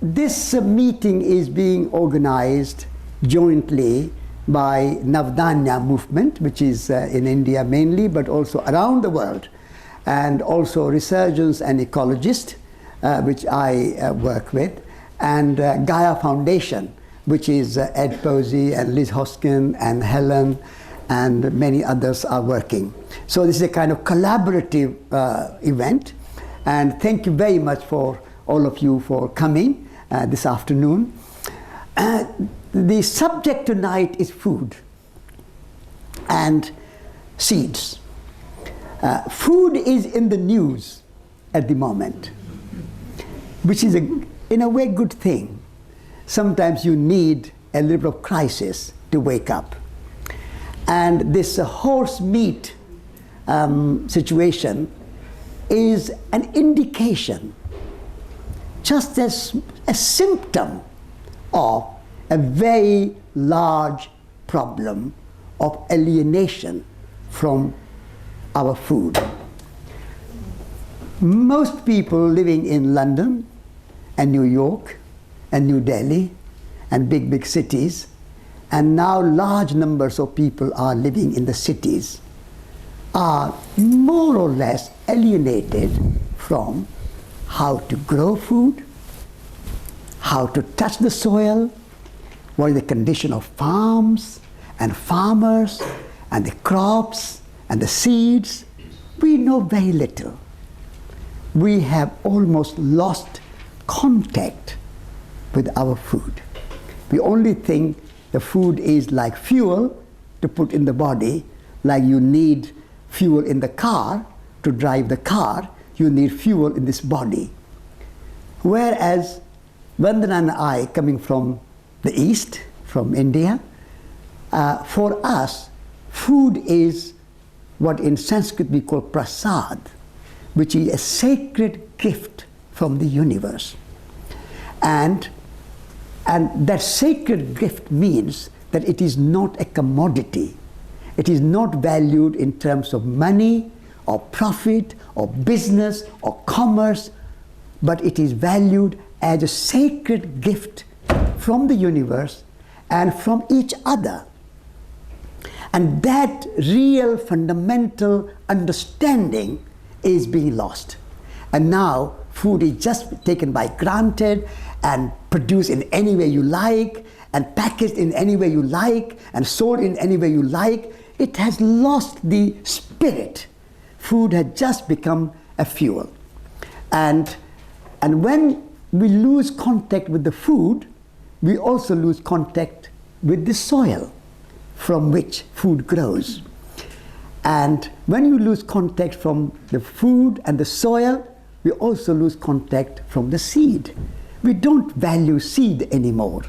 this meeting is being organized jointly by Navdanya movement, which is in India mainly, but also around the world, and also Resurgence and Ecologist, which I work with, and Gaia Foundation, which is Ed Posey and Liz Hoskin and Helen and many others are working. So this is a kind of collaborative event, and thank you very much for all of you for coming this afternoon. The subject tonight is food and seeds. Food is in the news at the moment, which is in a way good thing. Sometimes you need a little bit of crisis to wake up. And this horse meat situation is an indication, just as a symptom of a very large problem of alienation from our food. Most people living in London and New York and New Delhi and big cities, and now large numbers of people are living in the cities, are more or less alienated from how to grow food, how to touch the soil, what is the condition of farms and farmers and the crops and the seeds. We know very little. We have almost lost contact with our food. We only think the food is like fuel to put in the body, like you need fuel in the car to drive the car, you need fuel in this body. Whereas Vandana and I, coming from the East, from India, for us, food is what in Sanskrit we call prasad, which is a sacred gift from the universe. And that sacred gift means that it is not a commodity. It is not valued in terms of money or profit or business or commerce, but it is valued as a sacred gift from the universe and from each other. And that real fundamental understanding is being lost. And now food is just taken by granted and produced in any way you like and packaged in any way you like and sold in any way you like. It has lost the spirit. Food has just become a fuel. And when we lose contact with the food, we also lose contact with the soil from which food grows. And when you lose contact from the food and the soil, we also lose contact from the seed. We don't value seed anymore.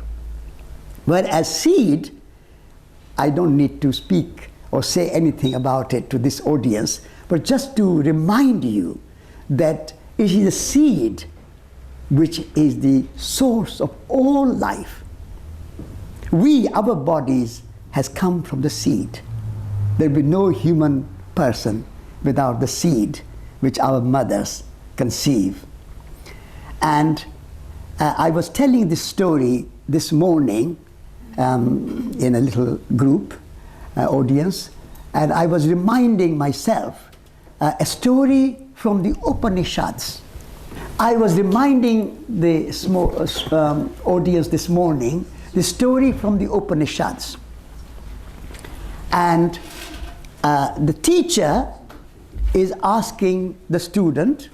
Whereas seed, I don't need to speak or say anything about it to this audience, but just to remind you that it is a seed which is the source of all life. Our bodies has come from the seed. There will be no human person without the seed which our mothers conceive. And I was telling this story this morning in a little group audience, and I was reminding myself a story from the Upanishads. I was reminding the audience this morning the story from the Upanishads. And the teacher is asking the student,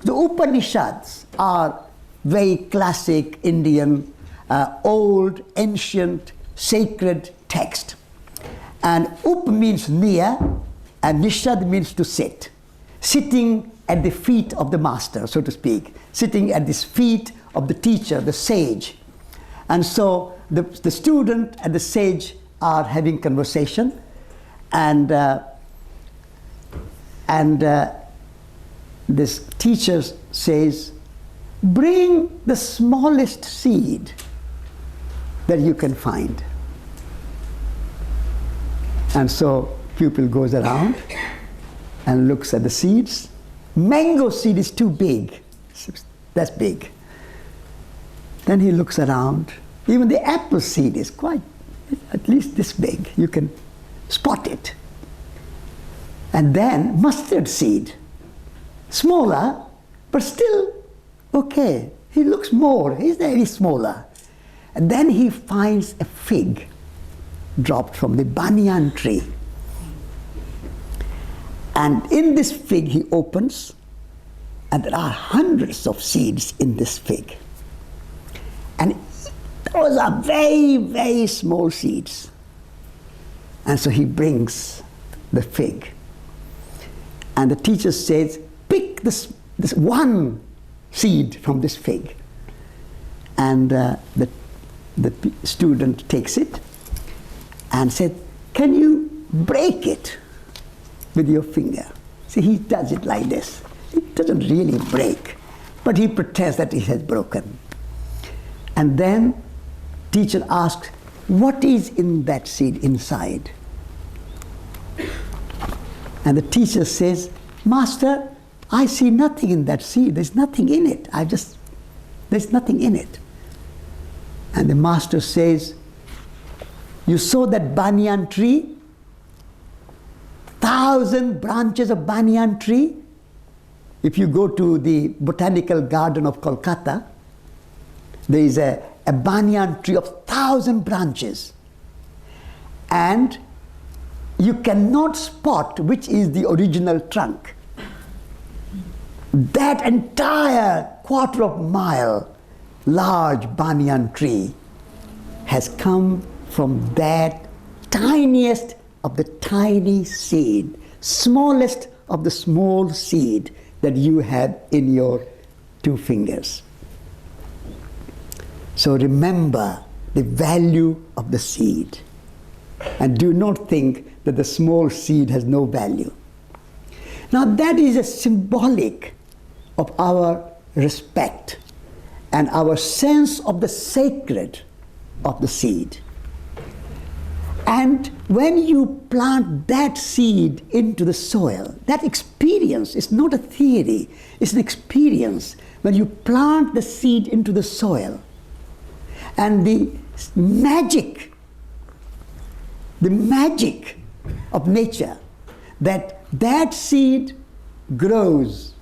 the Upanishads are very classic Indian, old, ancient, sacred text. And up means near, and nishad means to sit. Sitting at the feet of the master, so to speak. Sitting at the feet of the teacher, the sage. And so the student and the sage are having conversation, and this teacher says, bring the smallest seed that you can find. And so pupil goes around and looks at the seeds. Mango seed is too big. That's big. Then he looks around. Even the apple seed is quite, at least this big. You can spot it. And then mustard seed. Smaller, but still okay. He looks more, he's very smaller. And then he finds a fig dropped from the banyan tree. And in this fig he opens, and there are hundreds of seeds in this fig. And those are very, very small seeds. And so he brings the fig. And the teacher says, pick this one seed from this fig. And the student takes it and said, can you break it with your finger? See, he does it like this. It doesn't really break, but he pretends that it has broken. And then teacher asks, what is in that seed inside? And the teacher says, Master, I see nothing in that seed. There's nothing in it. There's nothing in it. And the master says, you saw that banyan tree? 1,000 branches of banyan tree. If you go to the botanical garden of Kolkata, there is a banyan tree of 1,000 branches. And you cannot spot which is the original trunk. That entire quarter of mile large banyan tree has come from that tiniest of the tiny seed, smallest of the small seed that you had in your 2 fingers. So remember the value of the seed, and do not think that the small seed has no value. Now that is a symbolic of our respect and our sense of the sacred of the seed. And when you plant that seed into the soil, that experience is not a theory, it's an experience. When you plant the seed into the soil, and the magic of nature, that seed grows,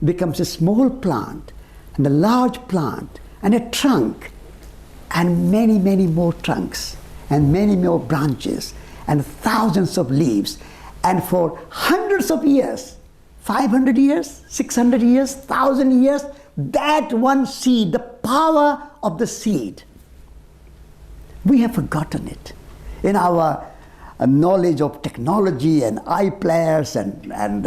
becomes a small plant, and a large plant, and a trunk, and many, many more trunks, and many more branches, and thousands of leaves. And for hundreds of years, 500 years, 600 years, 1,000 years, that one seed, the power of the seed, we have forgotten it. In our knowledge of technology and iPlayers and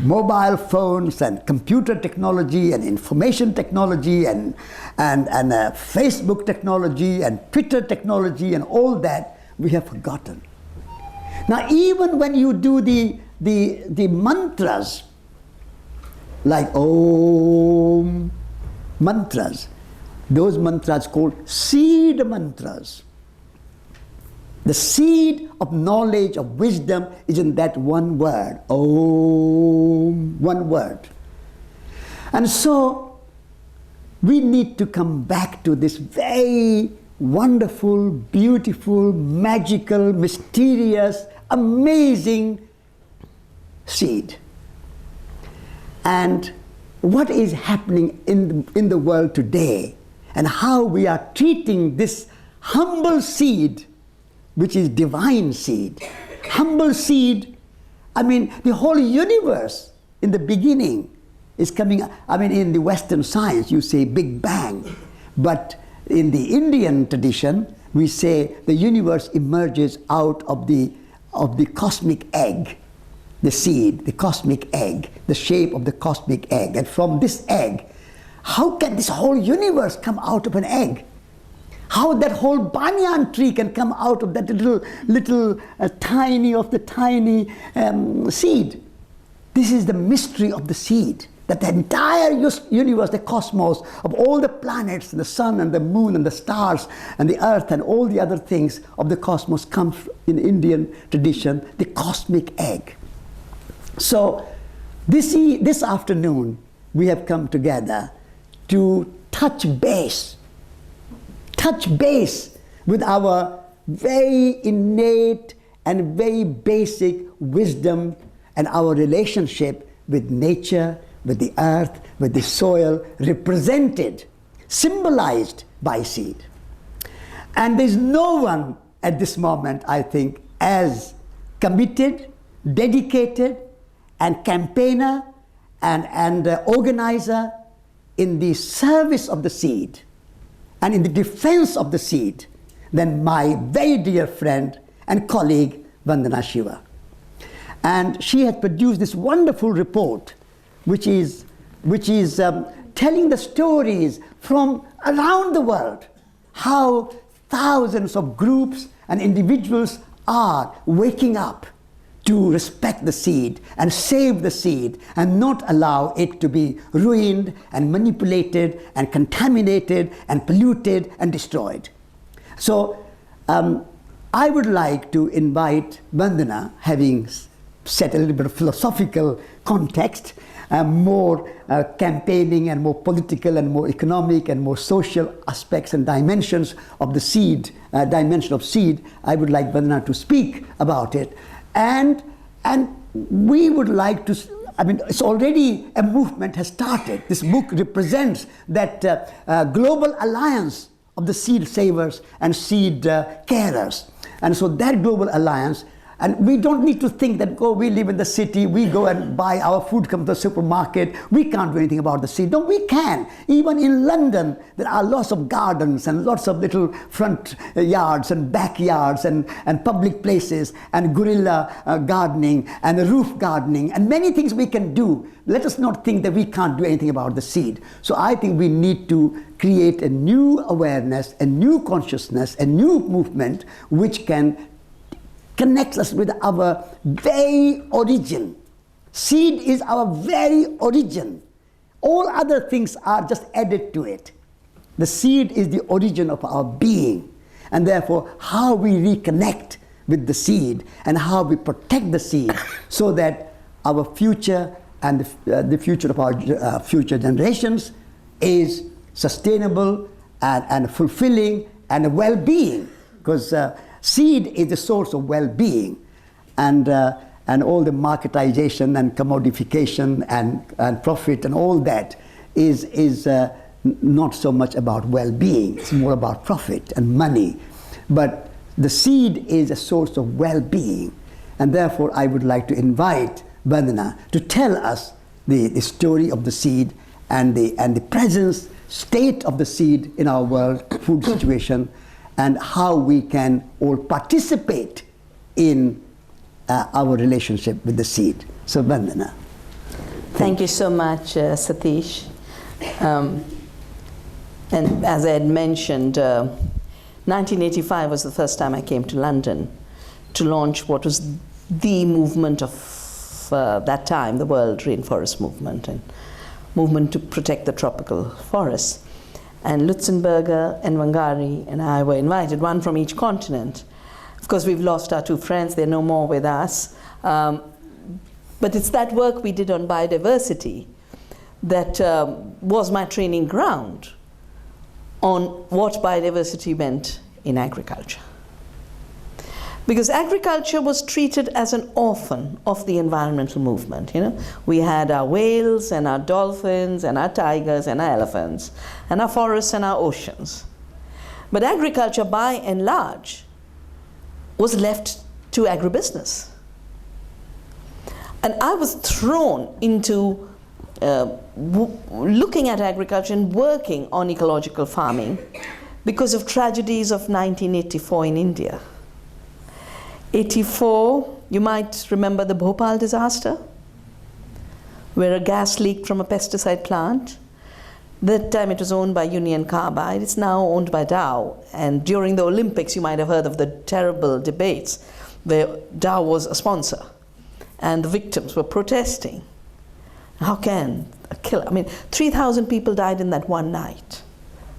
mobile phones and computer technology and information technology and Facebook technology and Twitter technology and all that, we have forgotten. Now even when you do the mantras, like Om mantras, those mantras called seed mantras. The seed of knowledge, of wisdom is in that one word, Om, one word. And so we need to come back to this very wonderful, beautiful, magical, mysterious, amazing seed. And what is happening in the world today, and how we are treating this humble seed, which is divine seed. Humble seed, I mean, the whole universe in the beginning is coming, I mean, in the Western science you say Big Bang, but in the Indian tradition we say the universe emerges out of the cosmic egg, the seed, the cosmic egg, the shape of the cosmic egg. And from this egg, how can this whole universe come out of an egg? How that whole banyan tree can come out of that little tiny of the tiny seed? This is the mystery of the seed. That the entire universe, the cosmos, of all the planets, the sun and the moon and the stars and the earth and all the other things of the cosmos comes in Indian tradition, the cosmic egg. So this afternoon we have come together to touch base touch base with our very innate and very basic wisdom and our relationship with nature, with the earth, with the soil, represented, symbolized by seed. And there's no one at this moment, I think, as committed, dedicated, and campaigner and organizer in the service of the seed and in the defense of the seed than my very dear friend and colleague, Vandana Shiva. And she has produced this wonderful report, which is telling the stories from around the world, how thousands of groups and individuals are waking up to respect the seed and save the seed and not allow it to be ruined and manipulated and contaminated and polluted and destroyed. So I would like to invite Vandana, having set a little bit of philosophical context, more campaigning and more political and more economic and more social aspects and dimensions of the seed, dimension of seed. I would like Vandana to speak about it. And we would like to, I mean, it's already a movement has started. This book represents that global alliance of the seed savers and seed carers. And so that global alliance, and we don't need to think that, oh, we live in the city, we go and buy our food, come to the supermarket, we can't do anything about the seed. No, we can. Even in London, there are lots of gardens and lots of little front yards and backyards and public places and guerrilla gardening and roof gardening and many things we can do. Let us not think that we can't do anything about the seed. So I think we need to create a new awareness, a new consciousness, a new movement which can connect us with our very origin. Seed is our very origin. All other things are just added to it. The seed is the origin of our being. And therefore, how we reconnect with the seed and how we protect the seed so that our future and the future of our future generations is sustainable and fulfilling and well-being. Because seed is the source of well-being, and all the marketization and commodification and profit and all that is not so much about well-being. It's more about profit and money. But the seed is a source of well-being, and therefore I would like to invite Vandana to tell us the story of the seed and the presence, state of the seed in our world food situation, and how we can all participate in our relationship with the seed. So Vandana. Thank you so much, Satish. And as I had mentioned, 1985 was the first time I came to London to launch what was the movement of that time, the World Rainforest Movement, and movement to protect the tropical forests. And Lutzenberger and Wangari and I were invited, one from each continent. Of course, we've lost our two friends, they're no more with us. But it's that work we did on biodiversity that was my training ground on what biodiversity meant in agriculture. Because agriculture was treated as an orphan of the environmental movement. You know, we had our whales and our dolphins and our tigers and our elephants and our forests and our oceans. But agriculture, by and large, was left to agribusiness. And I was thrown into looking at agriculture and working on ecological farming because of tragedies of 1984 in India. 84, you might remember the Bhopal disaster, where a gas leaked from a pesticide plant. That time it was owned by Union Carbide. It's now owned by Dow. And during the Olympics, you might have heard of the terrible debates where Dow was a sponsor and the victims were protesting. How can a killer? I mean, 3,000 people died in that one night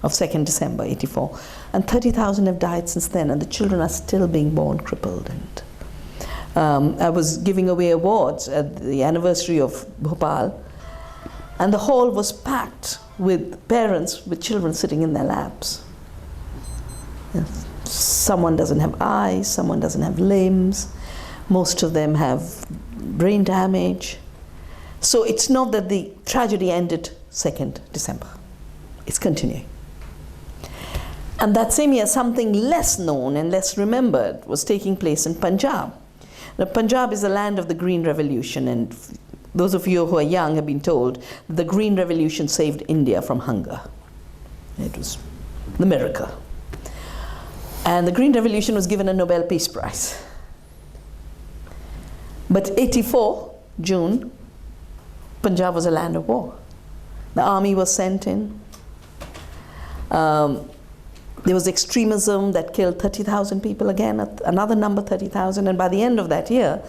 of 2nd December 84. And 30,000 have died since then, and the children are still being born crippled. And I was giving away awards at the anniversary of Bhopal, and the hall was packed with parents with children sitting in their laps. Someone doesn't have eyes, someone doesn't have limbs, most of them have brain damage. So it's not that the tragedy ended 2nd December. It's continuing. And that same year, something less known and less remembered was taking place in Punjab. Now, Punjab is the land of the Green Revolution, and those of you who are young have been told that the Green Revolution saved India from hunger. It was the miracle. And the Green Revolution was given a Nobel Peace Prize. But 84, June, Punjab was a land of war. The army was sent in. There was extremism that killed 30,000 people again, another number 30,000, and by the end of that year,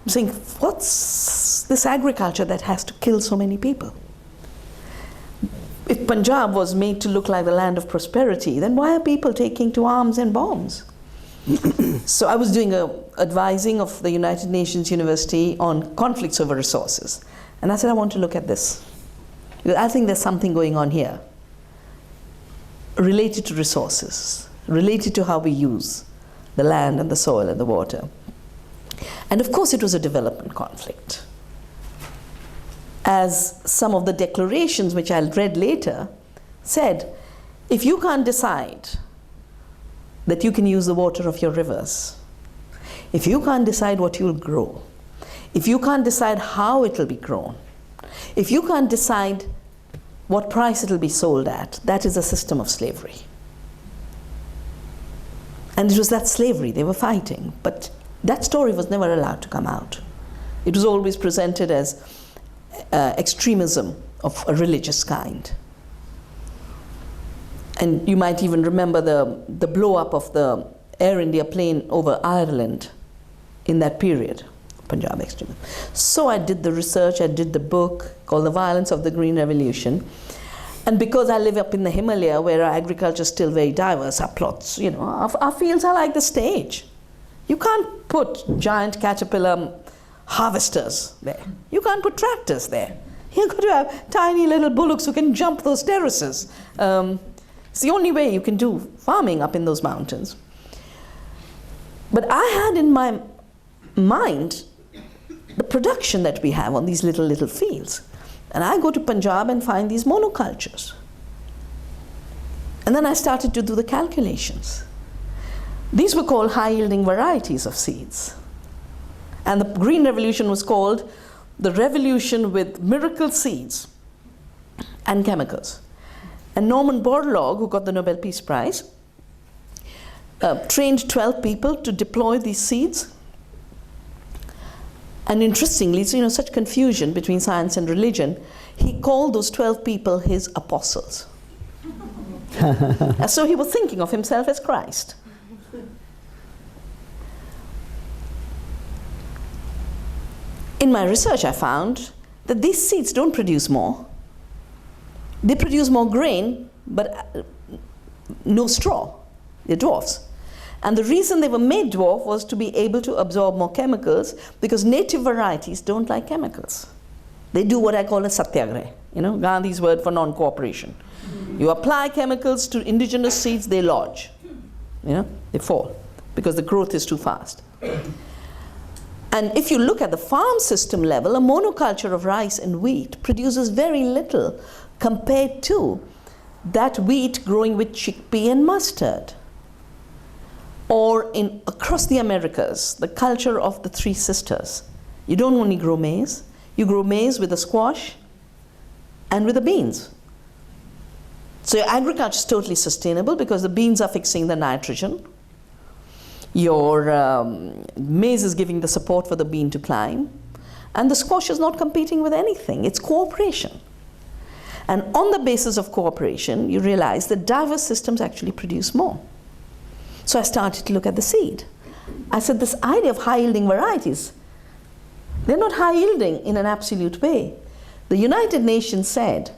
I'm saying, what's this agriculture that has to kill so many people? If Punjab was made to look like the land of prosperity, then why are people taking to arms and bombs? So I was doing advising of the United Nations University on conflicts over resources. And I said, I want to look at this. Because I think there's something going on here related to resources, related to how we use the land and the soil and the water. And of course it was a development conflict. As some of the declarations which I'll read later said, if you can't decide that you can use the water of your rivers, if you can't decide what you'll grow, if you can't decide how it'll be grown, if you can't decide what price it'll be sold at, that is a system of slavery. And it was that slavery they were fighting, but that story was never allowed to come out. It was always presented as extremism of a religious kind. And you might even remember the blow-up of the Air India plane over Ireland in that period, Punjab extremism. So I did the research, I did the book called The Violence of the Green Revolution. And because I live up in the Himalaya where our agriculture is still very diverse, our plots, you know, our fields are like the stage. You can't put giant caterpillar harvesters there. You can't put tractors there. You've got to have tiny little bullocks who can jump those terraces. It's the only way you can do farming up in those mountains. But I had in my mind the production that we have on these little fields. And I go to Punjab and find these monocultures. And then I started to do the calculations. These were called high-yielding varieties of seeds. And the Green Revolution was called the revolution with miracle seeds and chemicals. And Norman Borlaug, who got the Nobel Peace Prize, trained 12 people to deploy these seeds. And interestingly, so, you know, such confusion between science and religion, he called those 12 people his apostles. So he was thinking of himself as Christ. In my research, I found that these seeds don't produce more. They produce more grain, but no straw. They're dwarfs. And the reason they were made dwarf was to be able to absorb more chemicals, because native varieties don't like chemicals. They do what I call a satyagraha, you know, Gandhi's word for non-cooperation. You apply chemicals to indigenous seeds, they lodge. You know, they fall because the growth is too fast. And if you look at the farm system level, a monoculture of rice and wheat produces very little compared to that wheat growing with chickpea and mustard. Or across the Americas, the culture of the three sisters. You don't only grow maize, you grow maize with a squash and with the beans. So your agriculture is totally sustainable because the beans are fixing the nitrogen. Your maize is giving the support for the bean to climb. And the squash is not competing with anything. It's cooperation. And on the basis of cooperation, you realize that diverse systems actually produce more. So I started to look at the seed. I said, this idea of high-yielding varieties, they're not high-yielding in an absolute way. The United Nations said,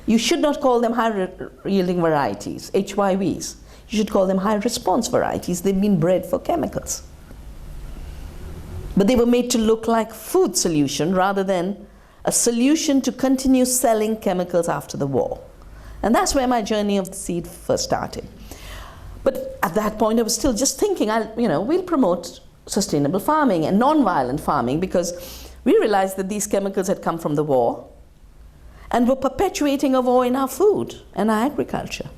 you should not call them high-yielding varieties, HYVs. You should call them high-response varieties. They've been bred for chemicals. But they were made to look like food solution rather than a solution to continue selling chemicals after the war. And that's where my journey of the seed first started. But at that point, I was still just thinking, we'll promote sustainable farming and non-violent farming, because we realized that these chemicals had come from the war and were perpetuating a war in our food and our agriculture.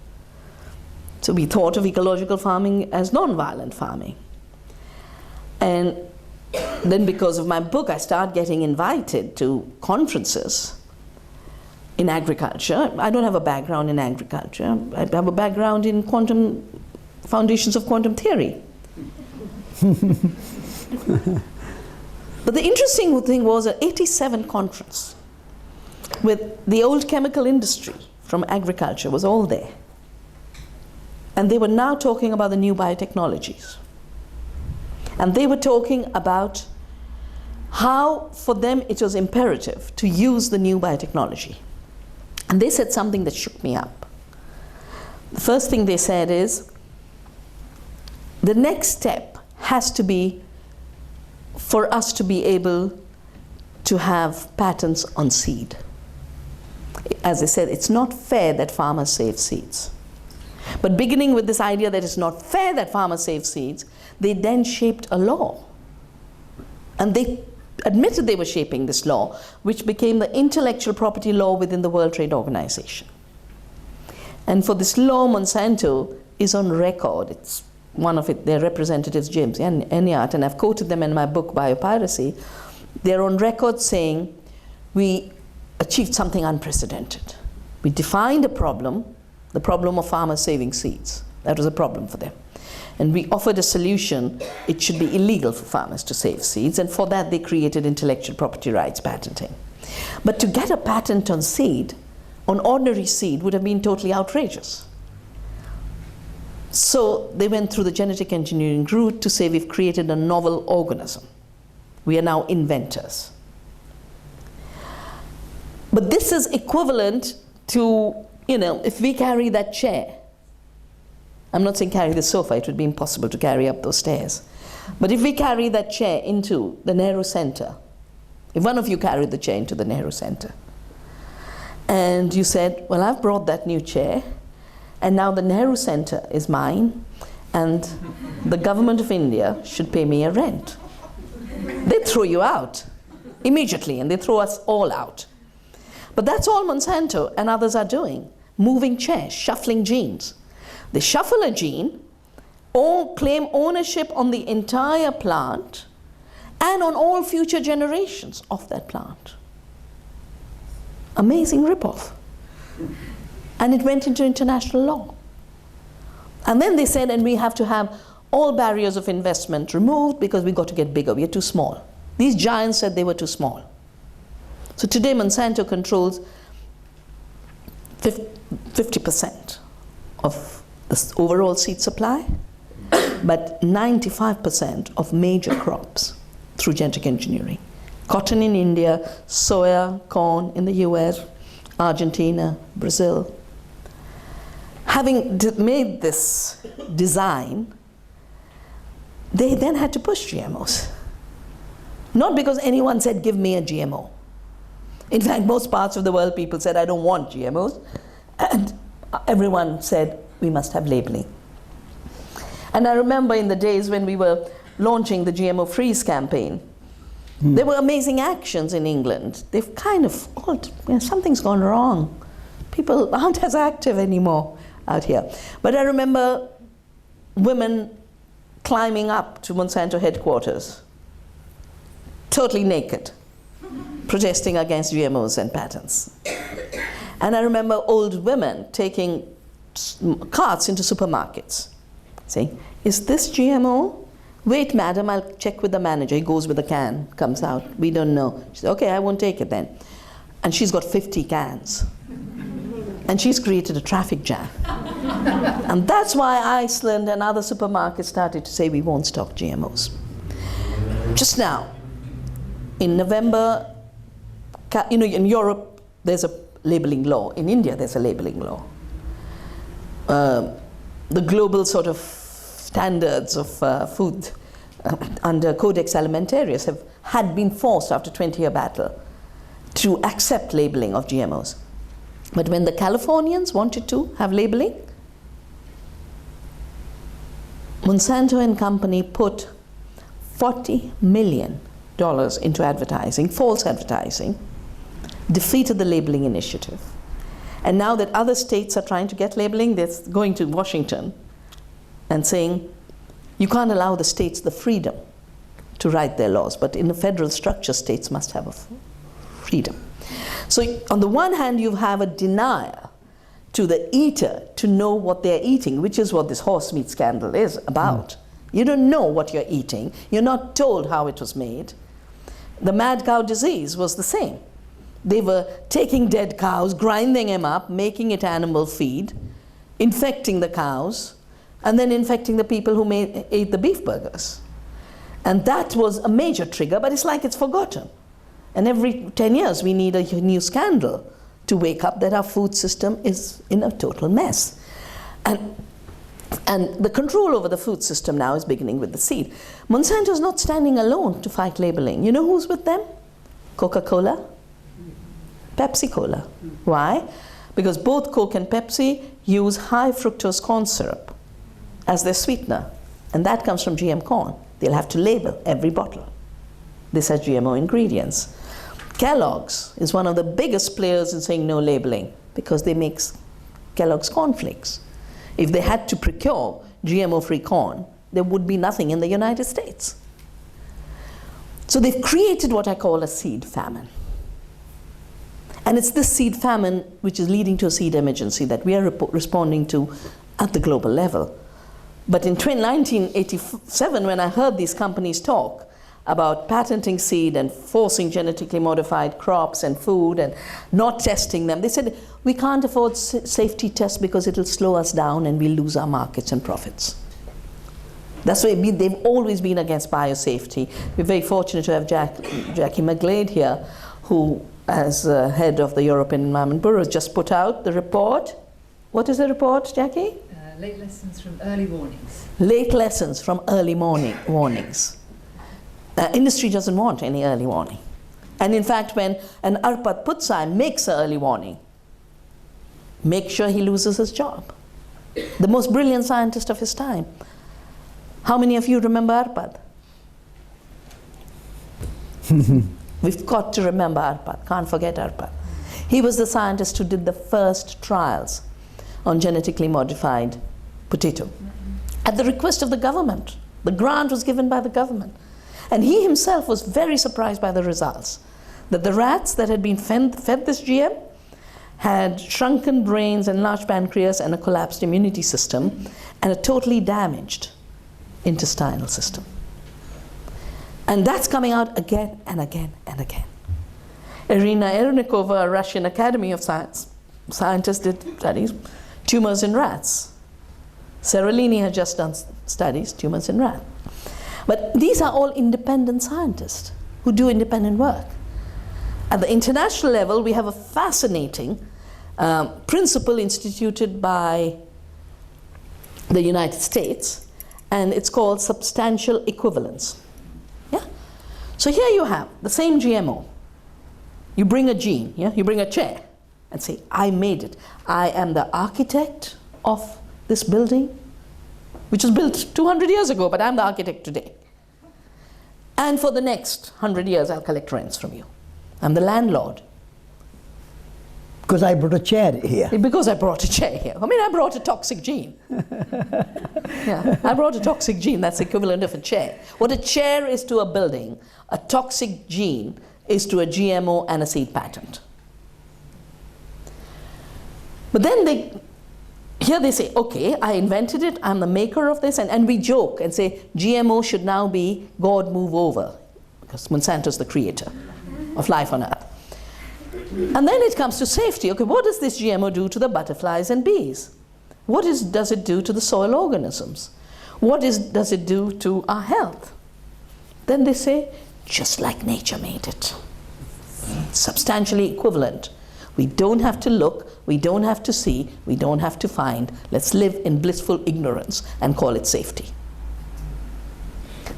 So we thought of ecological farming as non-violent farming. And then because of my book, I started getting invited to conferences in agriculture. I don't have a background in agriculture. I have a background in foundations of quantum theory. But the interesting thing was an 87 conference with the old chemical industry from agriculture was all there. And they were now talking about the new biotechnologies. And they were talking about how, for them, it was imperative to use the new biotechnology. And they said something that shook me up. The first thing they said is, the next step has to be for us to be able to have patents on seed. As I said, it's not fair that farmers save seeds. But beginning with this idea that it's not fair that farmers save seeds, they then shaped a law. And they admitted they were shaping this law, which became the intellectual property law within the World Trade Organization. And for this law, Monsanto is on record. It's one of their representatives, James Enyart, and I've quoted them in my book, Biopiracy. They're on record saying, we achieved something unprecedented. We defined a problem, the problem of farmers saving seeds. That was a problem for them. And we offered a solution. It should be illegal for farmers to save seeds, and for that they created intellectual property rights patenting. But to get a patent on seed, on ordinary seed, would have been totally outrageous. So they went through the genetic engineering route to say we've created a novel organism. We are now inventors. But this is equivalent to, if we carry that chair. I'm not saying carry the sofa, it would be impossible to carry up those stairs. But if we carry that chair into the Nehru Center, if one of you carried the chair into the Nehru Center, and you said, well, I've brought that new chair, and now the Nehru Center is mine, and the government of India should pay me a rent. They throw you out immediately, and they throw us all out. But that's all Monsanto and others are doing, moving chairs, shuffling genes. They shuffle a gene, or claim ownership on the entire plant and on all future generations of that plant. Amazing ripoff. And it went into international law. And then they said, and we have to have all barriers of investment removed because we've got to get bigger, we are too small. These giants said they were too small. So today Monsanto controls 50% of the overall seed supply, but 95% of major crops through genetic engineering. Cotton in India, soya, corn in the US, Argentina, Brazil. Having made this design, they then had to push GMOs. Not because anyone said, give me a GMO. In fact, most parts of the world, people said, I don't want GMOs. And everyone said, we must have labeling. And I remember in the days when we were launching the GMO Freeze campaign, there were amazing actions in England. They've kind of, something's gone wrong. People aren't as active anymore out here. But I remember women climbing up to Monsanto headquarters, totally naked, protesting against GMOs and patents. And I remember old women taking carts into supermarkets, saying, is this GMO? Wait, madam, I'll check with the manager. He goes with a can, comes out. We don't know. She said, okay, I won't take it then. And she's got 50 cans. And she's created a traffic jam. And that's why Iceland and other supermarkets started to say we won't stock GMOs. Just now, in November, in Europe, there's a labeling law. In India, there's a labeling law. The global sort of standards of food under Codex Alimentarius had been forced after 20-year battle to accept labeling of GMOs. But when the Californians wanted to have labeling, Monsanto and company put $40 million into advertising, false advertising, defeated the labeling initiative. And now that other states are trying to get labeling, they're going to Washington and saying, you can't allow the states the freedom to write their laws, but in a federal structure, states must have a freedom. So on the one hand, you have a denial to the eater to know what they're eating, which is what this horse meat scandal is about. You don't know what you're eating. You're not told how it was made. The mad cow disease was the same. They were taking dead cows, grinding them up, making it animal feed, infecting the cows, and then infecting the people who ate the beef burgers. And that was a major trigger, but it's like it's forgotten. And every 10 years we need a new scandal to wake up that our food system is in a total mess. And the control over the food system now is beginning with the seed. Monsanto is not standing alone to fight labeling. You know who's with them? Coca-Cola, Pepsi-Cola. Why? Because both Coke and Pepsi use high fructose corn syrup as their sweetener, and that comes from GM corn. They'll have to label every bottle. This has GMO ingredients. Kellogg's is one of the biggest players in saying no labeling because they make Kellogg's cornflakes. If they had to procure GMO-free corn, there would be nothing in the United States. So they've created what I call a seed famine. And it's this seed famine which is leading to a seed emergency that we are responding to at the global level. But in 1987, when I heard these companies talk about patenting seed and forcing genetically modified crops and food and not testing them, they said, we can't afford safety tests because it'll slow us down and we'll lose our markets and profits. That's why they've always been against biosafety. We're very fortunate to have Jackie McGlade here, who, as head of the European Environment Bureau, has just put out the report. What is the report, Jackie? Late lessons from early warnings. Late lessons from early warnings. Industry doesn't want any early warning. And in fact, when an Arpad Putzai makes an early warning, make sure he loses his job. The most brilliant scientist of his time. How many of you remember Arpad? We've got to remember Arpad, can't forget Arpad. He was the scientist who did the first trials on genetically modified potato at the request of the government. The grant was given by the government. And he himself was very surprised by the results, that the rats that had been fed this GM had shrunken brains, enlarged pancreas, and a collapsed immunity system, and a totally damaged intestinal system. And that's coming out again and again and again. Irina Ernikova, a Russian Academy of Scientists, did studies, tumors in rats. Seralini had just done studies, tumors in rats. But these are all independent scientists who do independent work. At the international level, we have a fascinating principle instituted by the United States, and it's called substantial equivalence. Yeah? So here you have the same GMO. You bring a gene, yeah? You bring a chair and say, I made it. I am the architect of this building, which was built 200 years ago, but I'm the architect today. And for the next 100 years, I'll collect rents from you. I'm the landlord. Because I brought a chair here. Because I brought a chair here. I mean, I brought a toxic gene. Yeah, I brought a toxic gene. That's the equivalent of a chair. What a chair is to a building, a toxic gene is to a GMO and a seed patent. But then here they say, okay, I invented it, I'm the maker of this, and we joke and say GMO should now be God move over, because Monsanto's the creator of life on Earth. And then it comes to safety. Okay, what does this GMO do to the butterflies and bees? What does it do to the soil organisms? What does it do to our health? Then they say, just like nature made it. Substantially equivalent. We don't have to look, we don't have to see, we don't have to find. Let's live in blissful ignorance and call it safety.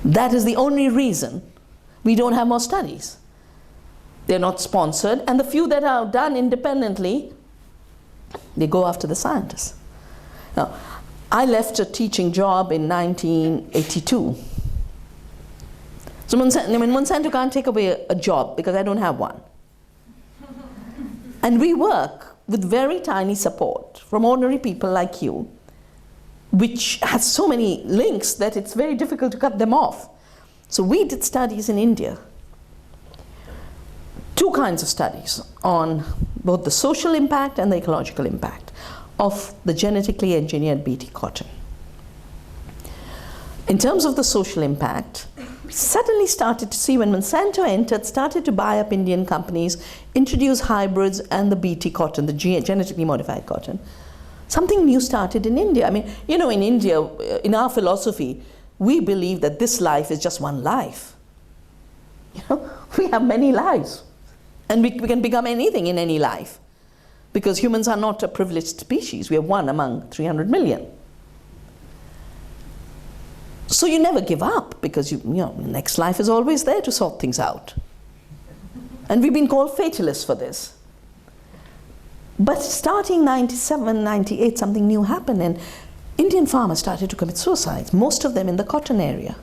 That is the only reason we don't have more studies. They're not sponsored, and the few that are done independently, they go after the scientists. Now, I left a teaching job in 1982. So Monsanto can't take away a job because I don't have one. And we work with very tiny support from ordinary people like you, which has so many links that it's very difficult to cut them off. So we did studies in India, 2 kinds of studies on both the social impact and the ecological impact of the genetically engineered Bt cotton. In terms of the social impact, we suddenly started to see when Monsanto entered, started to buy up Indian companies, introduce hybrids and the Bt cotton, the genetically modified cotton. Something new started in India. I mean, you know, in India, in our philosophy, we believe that this life is just one life. You know, we have many lives. And we can become anything in any life. Because humans are not a privileged species. We are one among 300 million. So you never give up because you know, next life is always there to sort things out. And we've been called fatalists for this. But starting 97, 98, something new happened, and Indian farmers started to commit suicides, most of them in the cotton area,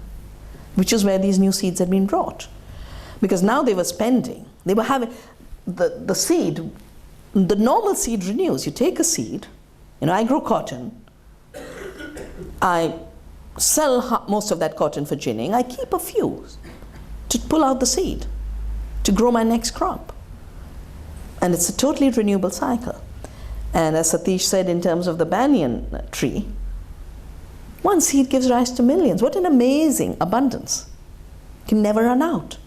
which is where these new seeds had been brought. Because now they were spending, they were having the seed, the normal seed renews. You take a seed, you know, I grow cotton, I sell most of that cotton for ginning, I keep a few to pull out the seed, to grow my next crop. And it's a totally renewable cycle. And as Satish said, in terms of the banyan tree, one seed gives rise to millions. What an amazing abundance. You can never run out.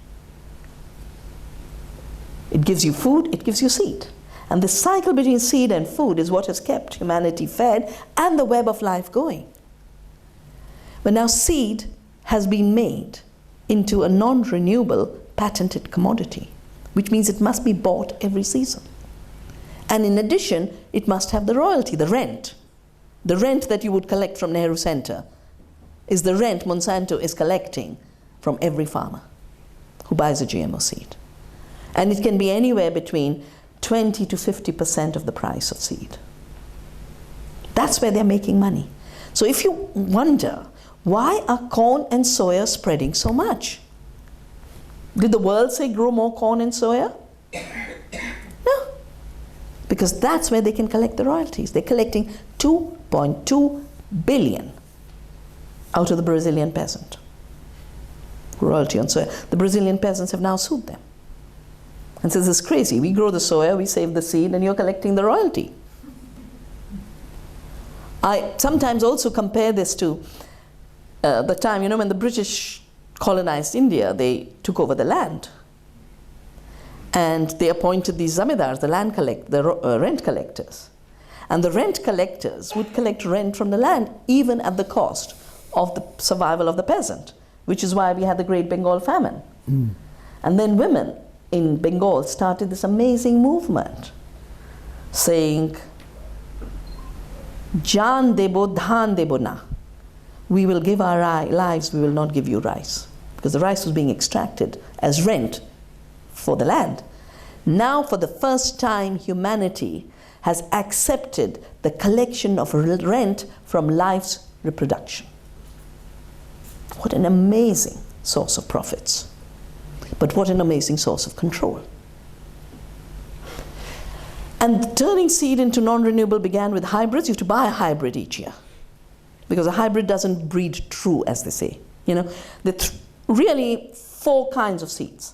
It gives you food, it gives you seed. And the cycle between seed and food is what has kept humanity fed and the web of life going. But now seed has been made into a non-renewable patented commodity, which means it must be bought every season. And in addition, it must have the royalty, the rent. The rent that you would collect from Nehru Center is the rent Monsanto is collecting from every farmer who buys a GMO seed. And it can be anywhere between 20 to 50% of the price of seed. That's where they're making money. So if you wonder, why are corn and soya spreading so much? Did the world say grow more corn and soya? No. Because that's where they can collect the royalties. They're collecting 2.2 billion out of the Brazilian peasant. Royalty on soya. The Brazilian peasants have now sued them. And says, this is crazy. We grow the soya, we save the seed, and you're collecting the royalty. I sometimes also compare this to the time, you know, when the British colonized India, they took over the land. And they appointed these zamindars, the rent collectors. And the rent collectors would collect rent from the land, even at the cost of the survival of the peasant, which is why we had the Great Bengal Famine. And then women in Bengal started this amazing movement saying, Jaan debo, dhan debo na. We will give our lives, we will not give you rice. Because the rice was being extracted as rent for the land. Now, for the first time, humanity has accepted the collection of rent from life's reproduction. What an amazing source of profits. But what an amazing source of control. And turning seed into non-renewable began with hybrids. You have to buy a hybrid each year, because a hybrid doesn't breed true, as they say. You know, there are really 4 kinds of seeds.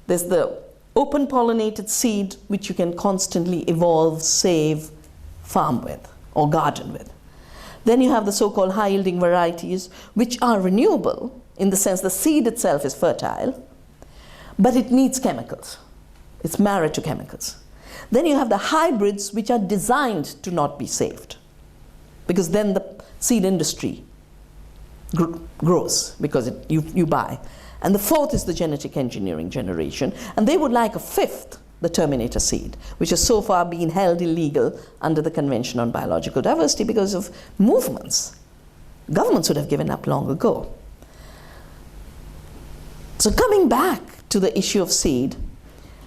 There's the open pollinated seed, which you can constantly evolve, save, farm with, or garden with. Then you have the so-called high-yielding varieties, which are renewable in the sense the seed itself is fertile, but it needs chemicals. It's married to chemicals. Then you have the hybrids, which are designed to not be saved, because then the seed industry grows, because you buy. And the 4th is the genetic engineering generation, and they would like a 5th, the terminator seed, which has so far been held illegal under the Convention on Biological Diversity because of movements. Governments would have given up long ago. So coming back to the issue of seed,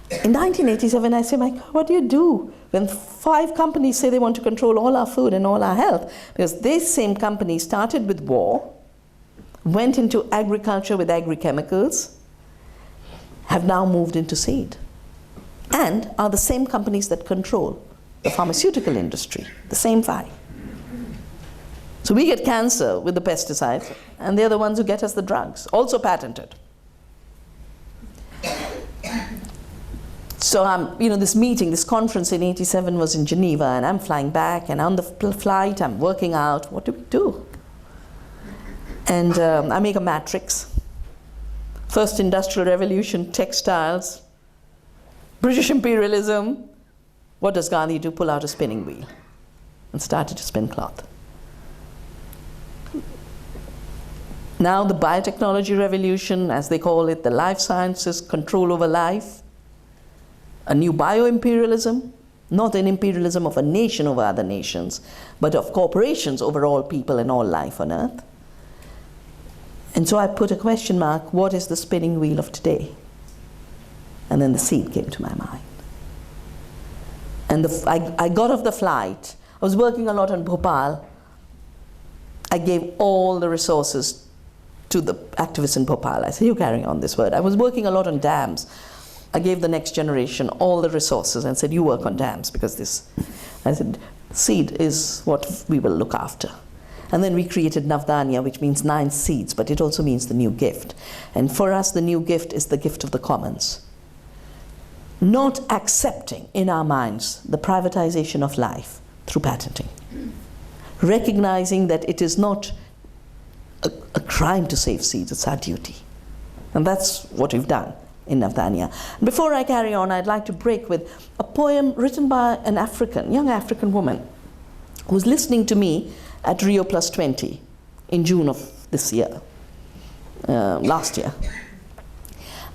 in 1987 I said, my God, what do you do when 5 companies say they want to control all our food and all our health, because these same companies started with war, went into agriculture with agri-chemicals, have now moved into seed, and are the same companies that control the pharmaceutical industry, the same 5. So we get cancer with the pesticides, and they're the ones who get us the drugs, also patented. So this meeting, this conference in '87 was in Geneva, and I'm flying back, and on the flight I'm working out, what do we do? And I make a matrix. First industrial revolution, textiles, British imperialism. What does Gandhi do? Pull out a spinning wheel and started to spin cloth. Now the biotechnology revolution, as they call it, the life sciences, control over life, a new bioimperialism, not an imperialism of a nation over other nations, but of corporations over all people and all life on earth. And so I put a question mark, what is the spinning wheel of today? And then the seed came to my mind. And I got off the flight. I was working a lot on Bhopal. I gave all the resources to the activists in Bhopal. I said, you carry on this word. I was working a lot on dams. I gave the next generation all the resources and said, you work on dams, because I said, seed is what we will look after. And then we created Navdanya, which means 9 seeds, but it also means the new gift. And for us, the new gift is the gift of the commons. Not accepting in our minds the privatization of life through patenting. Recognizing that it is not a crime to save seeds, it's our duty. And that's what we've done in Navdanya. Before I carry on, I'd like to break with a poem written by an young African woman who was listening to me at Rio Plus 20 in June of this year, last year.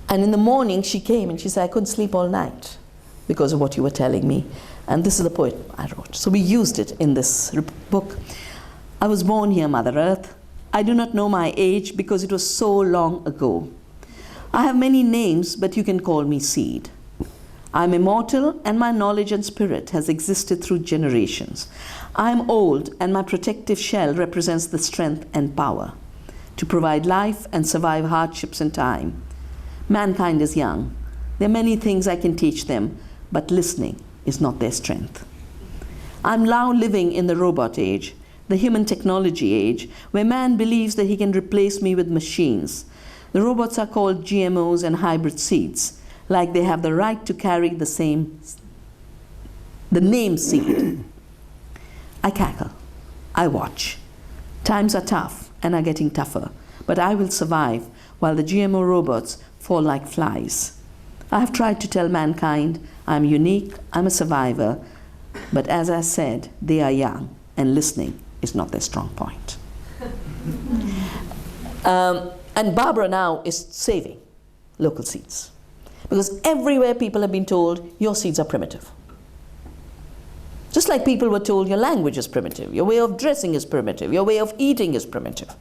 And in the morning she came and she said, I couldn't sleep all night because of what you were telling me. And this is the poem I wrote. So we used it in this book. I was born here, Mother Earth. I do not know my age because it was so long ago. I have many names, but you can call me Seed. I am immortal, and my knowledge and spirit has existed through generations. I am old, and my protective shell represents the strength and power to provide life and survive hardships in time. Mankind is young. There are many things I can teach them, but listening is not their strength. I'm now living in the robot age, the human technology age, where man believes that he can replace me with machines. The robots are called GMOs and hybrid seeds, like they have the right to carry the name seed. I cackle. I watch. Times are tough and are getting tougher, but I will survive while the GMO robots fall like flies. I have tried to tell mankind I'm unique, I'm a survivor, but as I said, they are young, and listening is not their strong point. And Barbara now is saving local seeds, because everywhere people have been told, your seeds are primitive. Just like people were told your language is primitive, your way of dressing is primitive, your way of eating is primitive.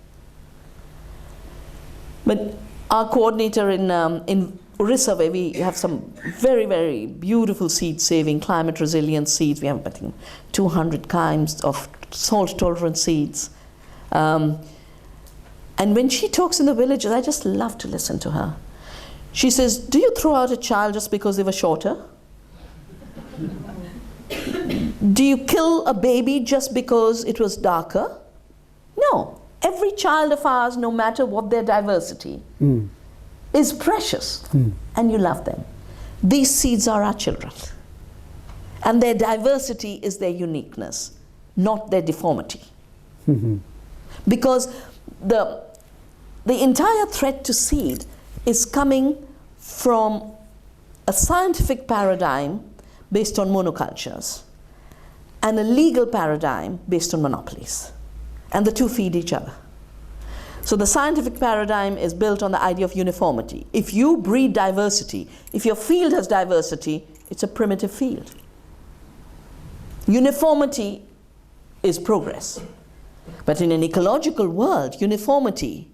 But our coordinator in Orissa, where we have some very, very beautiful seed-saving, climate-resilient seeds. We have, I think, 200 kinds of salt-tolerant seeds. And when she talks in the villages, I just love to listen to her. She says, do you throw out a child just because they were shorter? Do you kill a baby just because it was darker? No. Every child of ours, no matter what their diversity, is precious, and you love them. These seeds are our children. And their diversity is their uniqueness, not their deformity. Because the entire threat to seed is coming from a scientific paradigm based on monocultures and a legal paradigm based on monopolies. And the two feed each other. So the scientific paradigm is built on the idea of uniformity. If you breed diversity, if your field has diversity, it's a primitive field. Uniformity is progress. But in an ecological world, uniformity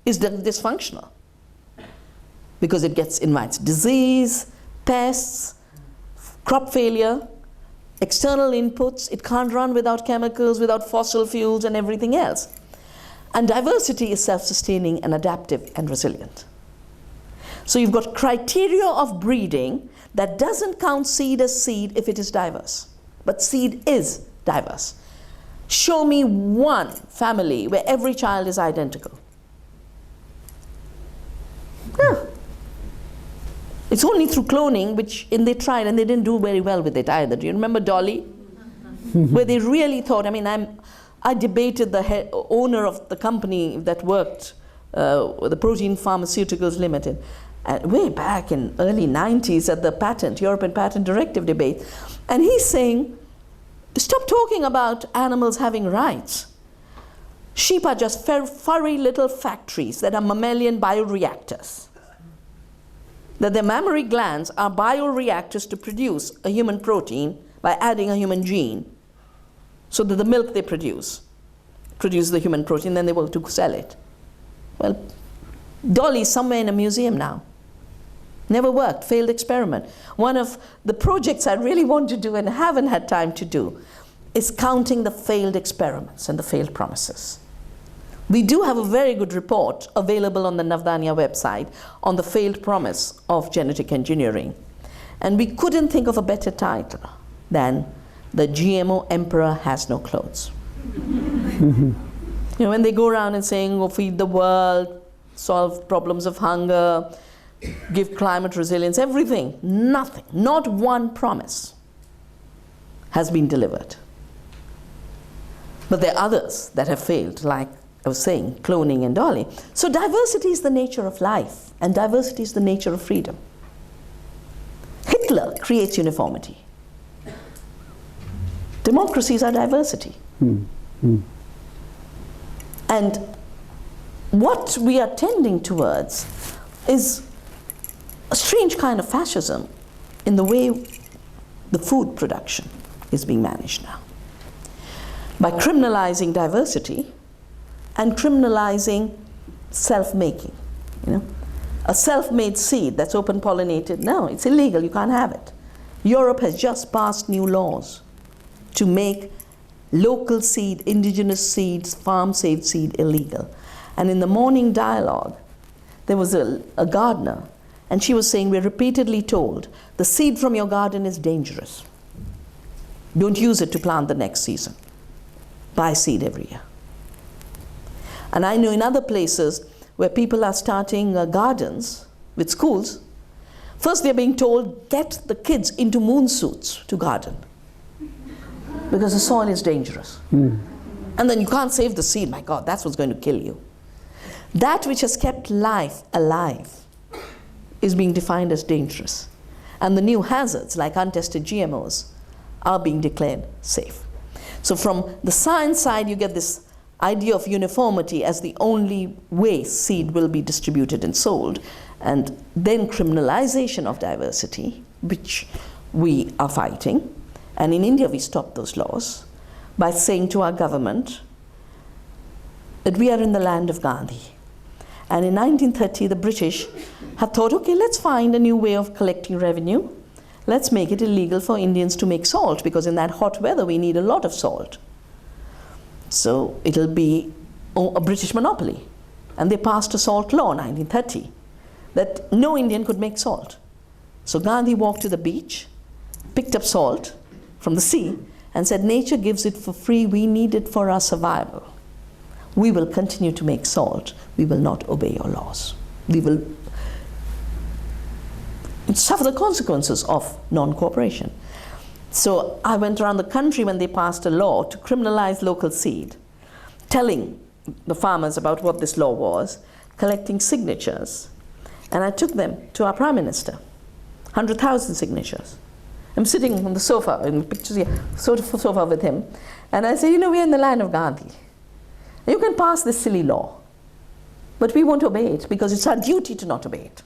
is dysfunctional, because it invites disease, pests, crop failure. external inputs. It can't run without chemicals, without fossil fuels and everything else. And diversity is self-sustaining and adaptive and resilient. So you've got criteria of breeding that doesn't count seed as seed if it is diverse. But seed is diverse. Show me one family where every child is identical. Yeah. It's only through cloning, which they tried and they didn't do very well with it either. Do you remember Dolly? Where they really thought, I debated the owner of the company that worked, the Protein Pharmaceuticals Limited, way back in early 90s at the European Patent Directive debate. And he's saying, stop talking about animals having rights. Sheep are just furry little factories that are mammalian bioreactors. That their mammary glands are bioreactors to produce a human protein by adding a human gene, so that the milk they produce the human protein, then they will to sell it. Well, Dolly's somewhere in a museum now. Never worked, failed experiment. One of the projects I really want to do and haven't had time to do is counting the failed experiments and the failed promises. We do have a very good report available on the Navdanya website on the failed promise of genetic engineering. And we couldn't think of a better title than The GMO Emperor Has No Clothes. When they go around and saying, oh, feed the world, solve problems of hunger, give climate resilience, everything, nothing, not one promise has been delivered. But there are others that have failed, like I was saying, cloning and Dolly. So diversity is the nature of life, and diversity is the nature of freedom. Hitler creates uniformity. Democracies are diversity. And what we are tending towards is a strange kind of fascism in the way the food production is being managed now. By criminalizing diversity and criminalizing self-making. A self-made seed that's open-pollinated, no, it's illegal, you can't have it. Europe has just passed new laws to make local seed, indigenous seeds, farm-saved seed illegal. And in the morning dialogue, there was a gardener, and she was saying, we're repeatedly told, the seed from your garden is dangerous. Don't use it to plant the next season. Buy seed every year. And I know in other places where people are starting gardens with schools, first they're being told, get the kids into moon suits to garden, because the soil is dangerous. And then you can't save the seed. My God, that's what's going to kill you. That which has kept life alive is being defined as dangerous. And the new hazards, like untested GMOs, are being declared safe. So from the science side, you get this idea of uniformity as the only way seed will be distributed and sold, and then criminalization of diversity, which we are fighting. And in India, we stopped those laws by saying to our government that we are in the land of Gandhi. And in 1930, the British had thought, okay, let's find a new way of collecting revenue. Let's make it illegal for Indians to make salt, because in that hot weather, we need a lot of salt. So it'll be a British monopoly. And they passed a salt law in 1930 that no Indian could make salt. So Gandhi walked to the beach, picked up salt from the sea, and said, nature gives it for free, we need it for our survival. We will continue to make salt, we will not obey your laws. We will suffer the consequences of non-cooperation. So I went around the country when they passed a law to criminalize local seed, telling the farmers about what this law was, collecting signatures, and I took them to our Prime Minister, 100,000 signatures. I'm sitting on the sofa, in the pictures here, sofa with him, and I said, we're in the land of Gandhi. You can pass this silly law, but we won't obey it because it's our duty to not obey it.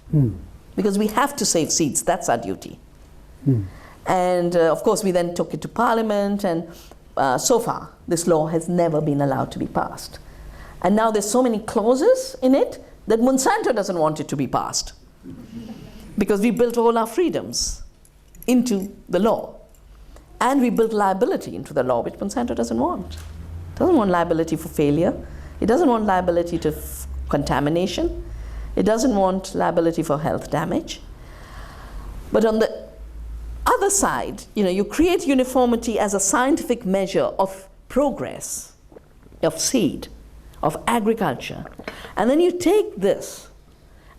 Because we have to save seeds, that's our duty. And of course, we then took it to Parliament, and so far, this law has never been allowed to be passed. And now there's so many clauses in it that Monsanto doesn't want it to be passed, because we built all our freedoms into the law. And we built liability into the law, which Monsanto doesn't want. It doesn't want liability for failure. It doesn't want liability to contamination. It doesn't want liability for health damage. But on the other side, you create uniformity as a scientific measure of progress, of seed, of agriculture. And then you take this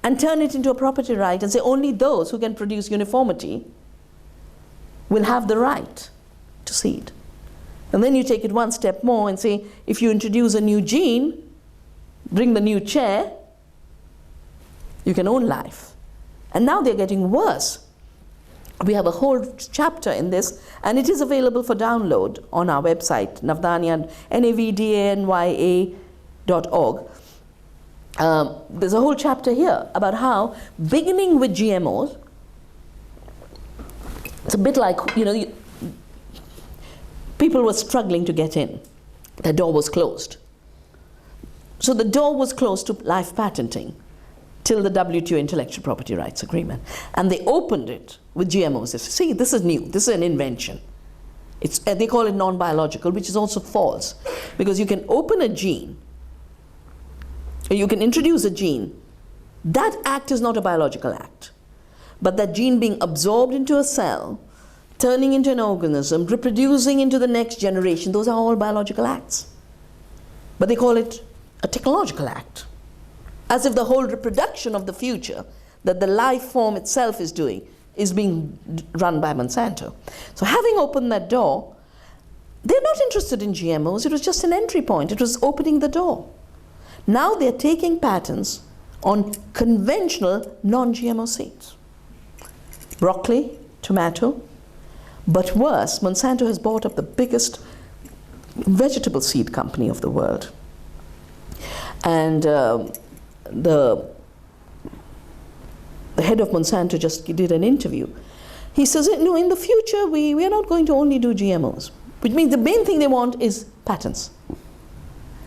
and turn it into a property right and say only those who can produce uniformity will have the right to seed. And then you take it one step more and say, if you introduce a new gene, bring the new chair, you can own life. And now they're getting worse. We have a whole chapter in this, and it is available for download on our website, Navdanya, navdanya.org. There's a whole chapter here about how, beginning with GMOs, it's a bit like, people were struggling to get in. The door was closed. So the door was closed to life patenting till the WTO Intellectual Property Rights Agreement. And they opened it with GMOs. They said, see, this is new. This is an invention. They call it non-biological, which is also false. Because you can open a gene, or you can introduce a gene. That act is not a biological act. But that gene being absorbed into a cell, turning into an organism, reproducing into the next generation, those are all biological acts. But they call it a technological act. As if the whole reproduction of the future that the life form itself is doing is being run by Monsanto. So having opened that door, they're not interested in GMOs. It was just an entry point. It was opening the door. Now they're taking patents on conventional non-GMO seeds. Broccoli, tomato, but worse, Monsanto has bought up the biggest vegetable seed company of the world. And the head of Monsanto just did an interview. He says, no, in the future, we are not going to only do GMOs, which means the main thing they want is patents.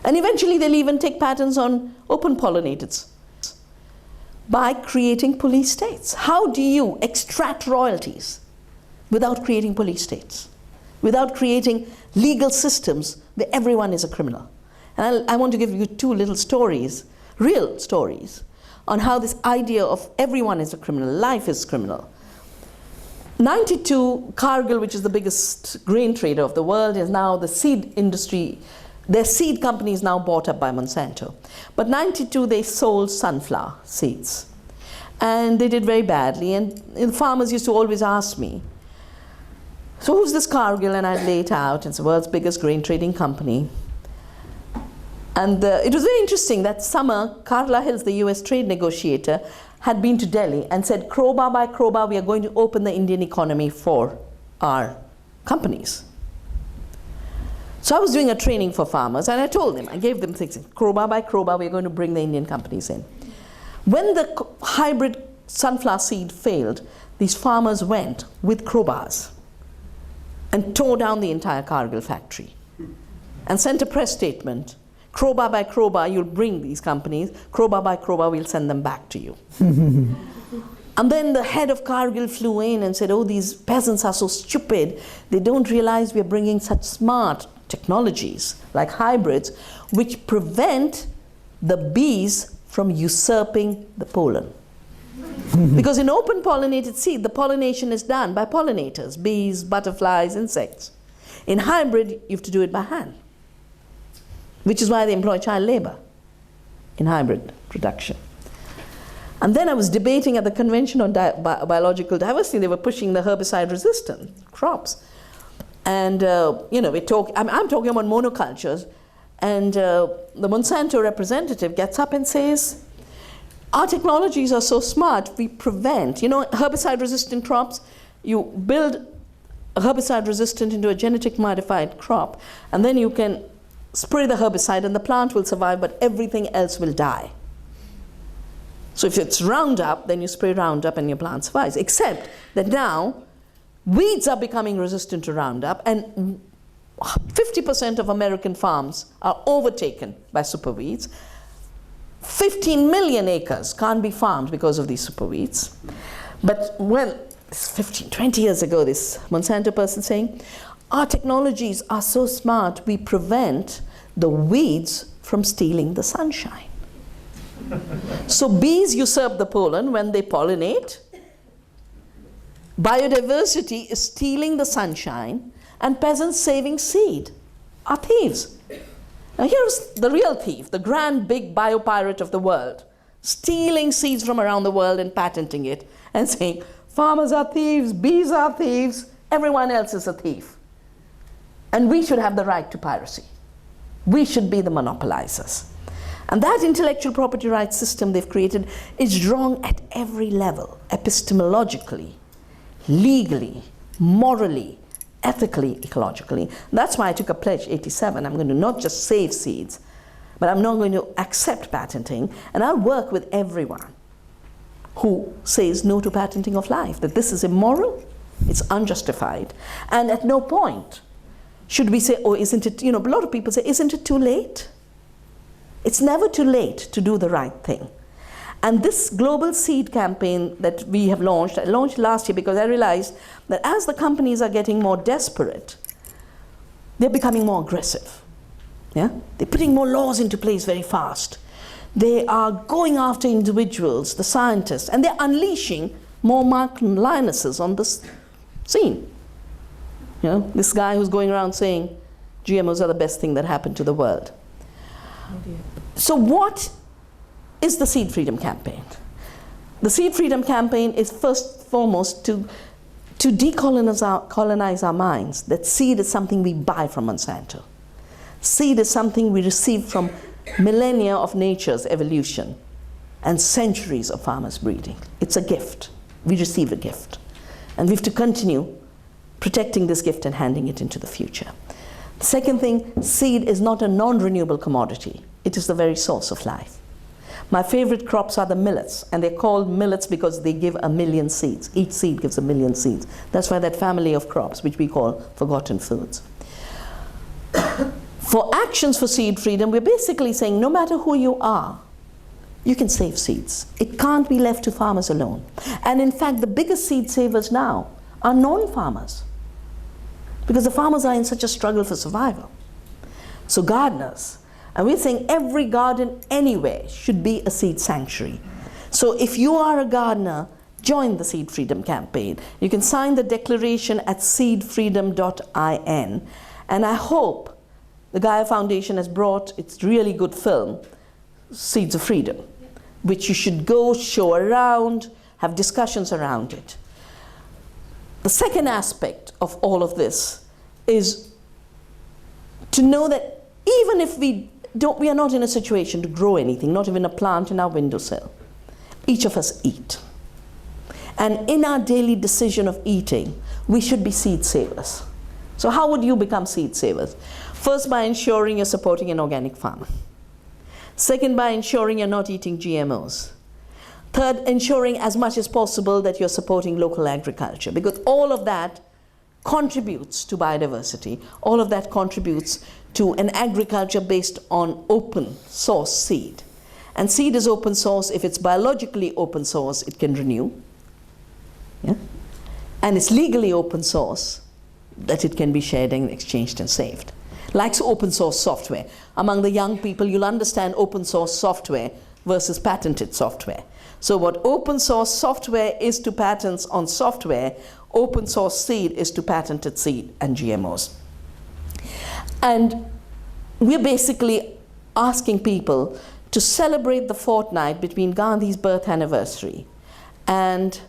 And eventually they'll even take patents on open pollinators by creating police states. How do you extract royalties without creating police states, without creating legal systems where everyone is a criminal? And I want to give you two little stories, real stories, on how this idea of everyone is a criminal, life is criminal. 92, Cargill, which is the biggest grain trader of the world, is now the seed industry. Their seed company is now bought up by Monsanto. But 92, they sold sunflower seeds. And they did very badly. And the farmers used to always ask me, so who's this Cargill? And I'd lay it out. It's the world's biggest grain trading company. And it was very interesting that summer, Carla Hills, the US trade negotiator, had been to Delhi and said, crowbar by crowbar, we are going to open the Indian economy for our companies. So I was doing a training for farmers, and I told them, I gave them things, crowbar by crowbar, we're going to bring the Indian companies in. When the hybrid sunflower seed failed, these farmers went with crowbars and tore down the entire Cargill factory and sent a press statement. Crowbar by crowbar, you'll bring these companies. Crowbar by crowbar, we'll send them back to you. And then the head of Cargill flew in and said, oh, these peasants are so stupid. They don't realize we're bringing such smart technologies like hybrids, which prevent the bees from usurping the pollen. Because in open pollinated seed, the pollination is done by pollinators, bees, butterflies, insects. In hybrid, you have to do it by hand, which is why they employ child labor in hybrid production. And then I was debating at the Convention on Biological Diversity. They were pushing the herbicide-resistant crops. And, I'm talking about monocultures. And the Monsanto representative gets up and says, our technologies are so smart, we prevent, herbicide-resistant crops, you build a herbicide-resistant into a genetic modified crop, and then you can spray the herbicide and the plant will survive, but everything else will die. So if it's Roundup, then you spray Roundup and your plant survives. Except that now, weeds are becoming resistant to Roundup, and 50% of American farms are overtaken by superweeds. 15 million acres can't be farmed because of these superweeds. But when 15, 20 years ago, this Monsanto person saying, our technologies are so smart, we prevent the weeds from stealing the sunshine. So bees usurp the pollen when they pollinate. Biodiversity is stealing the sunshine, and peasants saving seed are thieves. Now here's the real thief, the grand big biopirate of the world, stealing seeds from around the world and patenting it and saying, farmers are thieves, bees are thieves, everyone else is a thief. And we should have the right to piracy. We should be the monopolizers. And that intellectual property rights system they've created is wrong at every level, epistemologically, legally, morally, ethically, ecologically. That's why I took a pledge, 87. I'm going to not just save seeds, but I'm not going to accept patenting, and I'll work with everyone who says no to patenting of life, that this is immoral, it's unjustified, and at no point should we say, oh, isn't it, a lot of people say, isn't it too late? It's never too late to do the right thing. And this global seed campaign that we have launched, I launched last year because I realized that as the companies are getting more desperate, they're becoming more aggressive. Yeah? They're putting more laws into place very fast. They are going after individuals, the scientists, and they're unleashing more Martin Linuses on this scene. This guy who's going around saying GMOs are the best thing that happened to the world. So what is the Seed Freedom Campaign? The Seed Freedom Campaign is first and foremost to decolonize our minds, that seed is something we buy from Monsanto. Seed is something we receive from millennia of nature's evolution and centuries of farmers breeding. It's a gift. We receive a gift. And we have to continue protecting this gift and handing it into the future. The second thing, seed is not a non-renewable commodity. It is the very source of life. My favorite crops are the millets, and they're called millets because they give 1 million seeds. Each seed gives 1 million seeds. That's why that family of crops, which we call forgotten foods. For actions for seed freedom, we're basically saying no matter who you are, you can save seeds. It can't be left to farmers alone. And in fact, the biggest seed savers now are non-farmers, because the farmers are in such a struggle for survival. So gardeners, and we're saying every garden anywhere should be a seed sanctuary. So if you are a gardener, join the Seed Freedom Campaign. You can sign the declaration at seedfreedom.in. And I hope the Gaia Foundation has brought its really good film, Seeds of Freedom, which you should go show around, have discussions around it. The second aspect of all of this is to know that even if we are not in a situation to grow anything, not even a plant in our windowsill, each of us eat. And in our daily decision of eating, we should be seed savers. So how would you become seed savers? First, by ensuring you're supporting an organic farmer. Second, by ensuring you're not eating GMOs. Third, ensuring as much as possible that you're supporting local agriculture, because all of that contributes to biodiversity. All of that contributes to an agriculture based on open source seed. And seed is open source. If it's biologically open source, it can renew. Yeah? And it's legally open source, that it can be shared and exchanged and saved. Like open source software. Among the young people, you'll understand open source software versus patented software. So what open source software is to patents on software, open source seed is to patented seed and GMOs. And we're basically asking people to celebrate the fortnight between Gandhi's birth anniversary and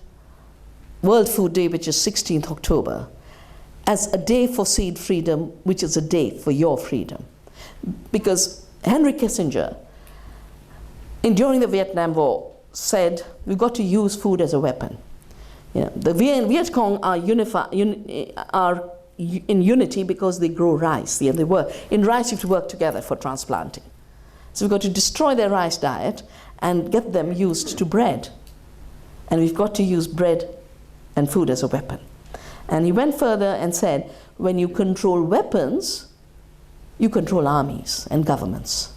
World Food Day, which is 16th October, as a day for seed freedom, which is a day for your freedom. Because Henry Kissinger, during the Vietnam War, said we've got to use food as a weapon. The Viet Cong are in unity because they grow rice. In rice, you have to work together for transplanting. So we've got to destroy their rice diet and get them used to bread. And we've got to use bread and food as a weapon. And he went further and said, when you control weapons, you control armies and governments.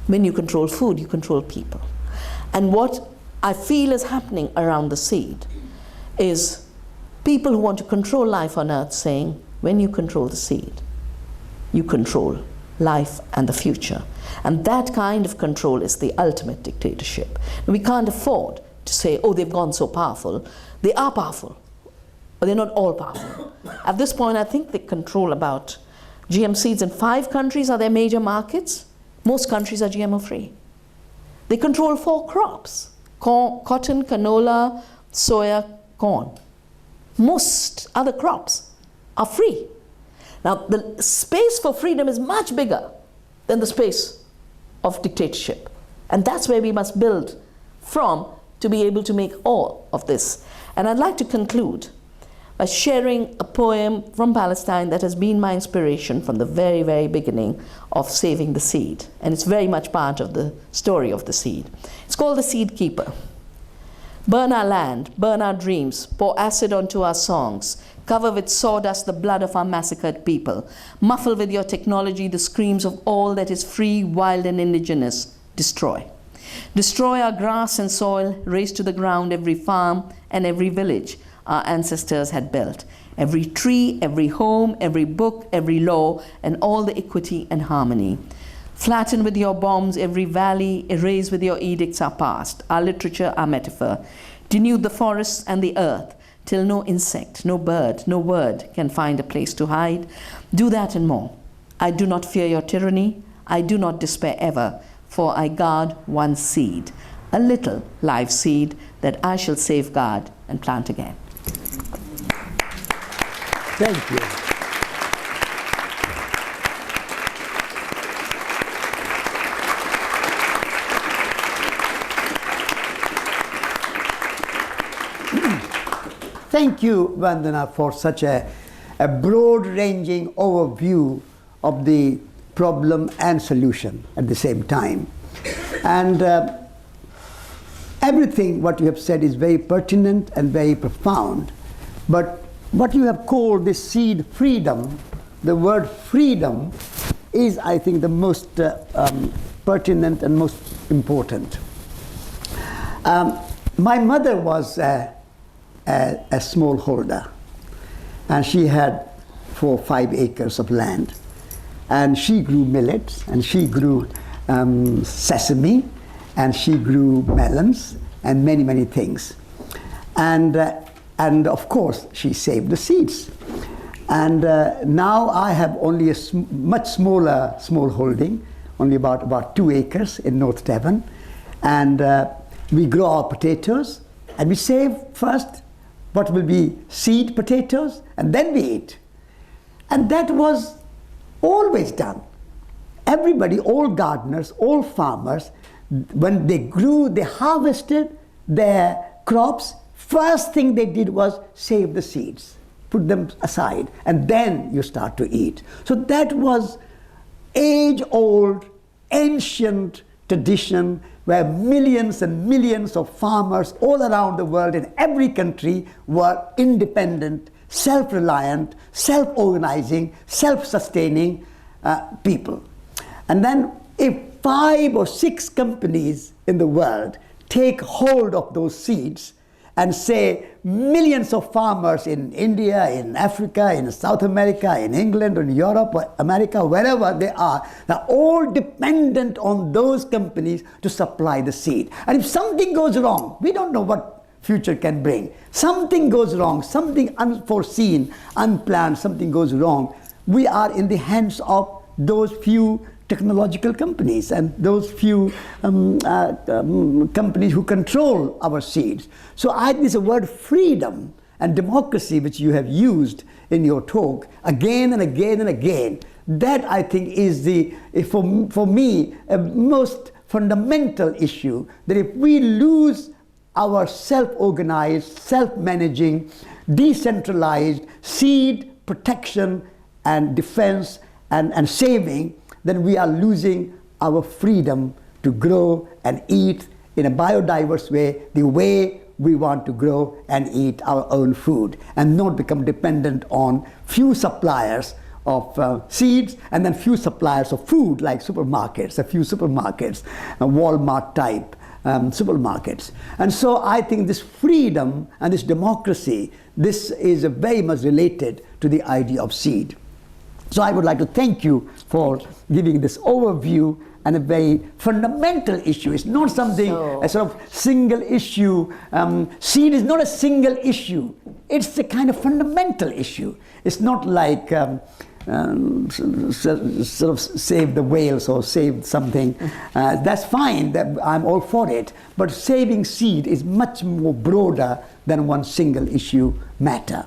When you control food, you control people. And what I feel is happening around the seed is people who want to control life on earth saying, when you control the seed, you control life and the future. And that kind of control is the ultimate dictatorship. And we can't afford to say, oh, they've gone so powerful. They are powerful, but they're not all powerful. At this point, I think they control about GM seeds in 5 countries are their major markets. Most countries are GMO-free. They control 4 crops: cotton, canola, soya, corn. Most other crops are free. Now, the space for freedom is much bigger than the space of dictatorship. And that's where we must build from to be able to make all of this. And I'd like to conclude by sharing a poem from Palestine that has been my inspiration from the very, very beginning of Saving the Seed. And it's very much part of the story of the seed. It's called The Seed Keeper. Burn our land, burn our dreams, pour acid onto our songs, cover with sawdust the blood of our massacred people, muffle with your technology the screams of all that is free, wild, and indigenous. Destroy. Destroy our grass and soil, raze to the ground every farm and every village our ancestors had built, every tree, every home, every book, every law, and all the equity and harmony. Flatten with your bombs every valley, erase with your edicts our past, our literature, our metaphor. Denude the forests and the earth, till no insect, no bird, no word can find a place to hide. Do that and more. I do not fear your tyranny. I do not despair ever, for I guard one seed, a little live seed that I shall safeguard and plant again. Thank you. Thank you, Vandana, for such a broad-ranging overview of the problem and solution at the same time. And everything what you have said is very pertinent and very profound. But what you have called this seed freedom, the word freedom is, I think, the most pertinent and most important. My mother was a smallholder, and she had 4 or 5 acres of land, and she grew millets, and she grew sesame, and she grew melons, and many, many things. And of course, she saved the seeds. And now I have only a much smaller holding, only about 2 acres in North Devon. And we grow our potatoes, and we save first what will be seed potatoes, and then we eat. And that was always done. Everybody, all gardeners, all farmers, when they grew, they harvested their crops, first thing they did was save the seeds, put them aside, and then you start to eat. So that was age-old, ancient tradition where millions and millions of farmers all around the world in every country were independent, self-reliant, self-organizing, self-sustaining people. And then if 5 or 6 companies in the world take hold of those seeds and say millions of farmers in India, in Africa, in South America, in England, or in Europe, or America, wherever they are, they're all dependent on those companies to supply the seed. And if something goes wrong, we don't know what future can bring. Something goes wrong, something unforeseen, unplanned, something goes wrong. We are in the hands of those few technological companies and those few companies who control our seeds. So this word freedom and democracy, which you have used in your talk again and again and again, that I think is for me a most fundamental issue, that if we lose our self-organized, self-managing, decentralized seed protection and defense and saving, then we are losing our freedom to grow and eat in a biodiverse way, the way we want to grow and eat our own food, and not become dependent on few suppliers of seeds and then few suppliers of food like supermarkets, a few supermarkets, Walmart type, supermarkets. And so I think this freedom and this democracy, this is very much related to the idea of seed. So I would like to thank you for giving this overview and a very fundamental issue. It's not something, a sort of single issue. Seed is not a single issue. It's a kind of fundamental issue. It's not like sort of save the whales or save something. That's fine, I'm all for it. But saving seed is much more broader than one single issue matter.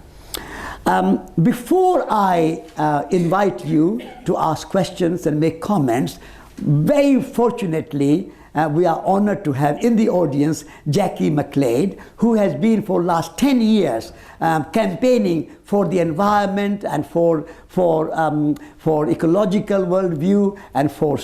Before I invite you to ask questions and make comments, very fortunately, we are honored to have in the audience Jackie McLeod, who has been for the last 10 years campaigning for the environment and for ecological worldview and for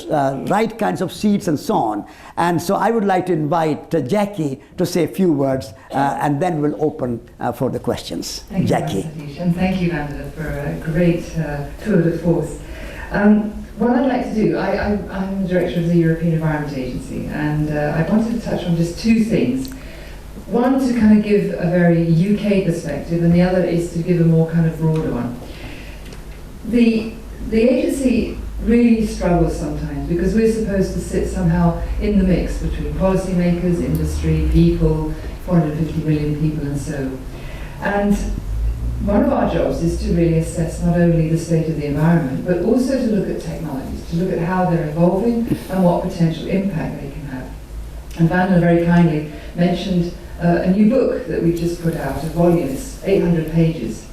right kinds of seeds and so on. And so I would like to invite Jackie to say a few words and then we'll open for the questions. Thank Jackie. You, Satish, and thank you, Vandana, for a great tour de force. What I'd like to do, I'm the director of the European Environment Agency, and I wanted to touch on just two things. One, to kind of give a very UK perspective, and the other is to give a more kind of broader one. The agency really struggles sometimes because we're supposed to sit somehow in the mix between policymakers, industry, people, 450 million people and so. And one of our jobs is to really assess not only the state of the environment, but also to look at technologies, to look at how they're evolving and what potential impact they can have. And Vandana very kindly mentioned a new book that we've just put out, a volume, it's 800 pages.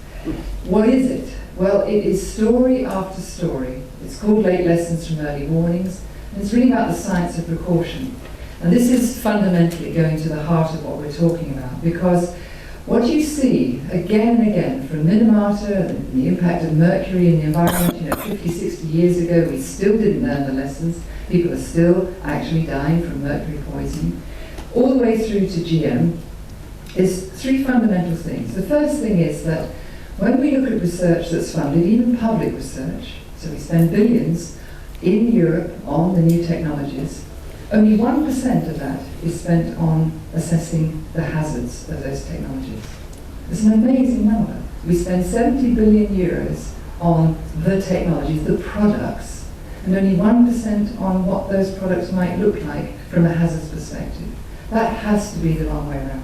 What is it? Well, it is story after story. It's called Late Lessons from Early Warnings, and it's really about the science of precaution. And this is fundamentally going to the heart of what we're talking about, because what you see again and again from Minamata and the impact of mercury in the environment, 50, 60 years ago, we still didn't learn the lessons. People are still actually dying from mercury poisoning. All the way through to GM is three fundamental things. The first thing is that when we look at research that's funded, even public research, so we spend billions in Europe on the new technologies, only 1% of that is spent on assessing the hazards of those technologies. It's an amazing number. We spend 70 billion euros on the technologies, the products, and only 1% on what those products might look like from a hazards perspective. That has to be the wrong way around.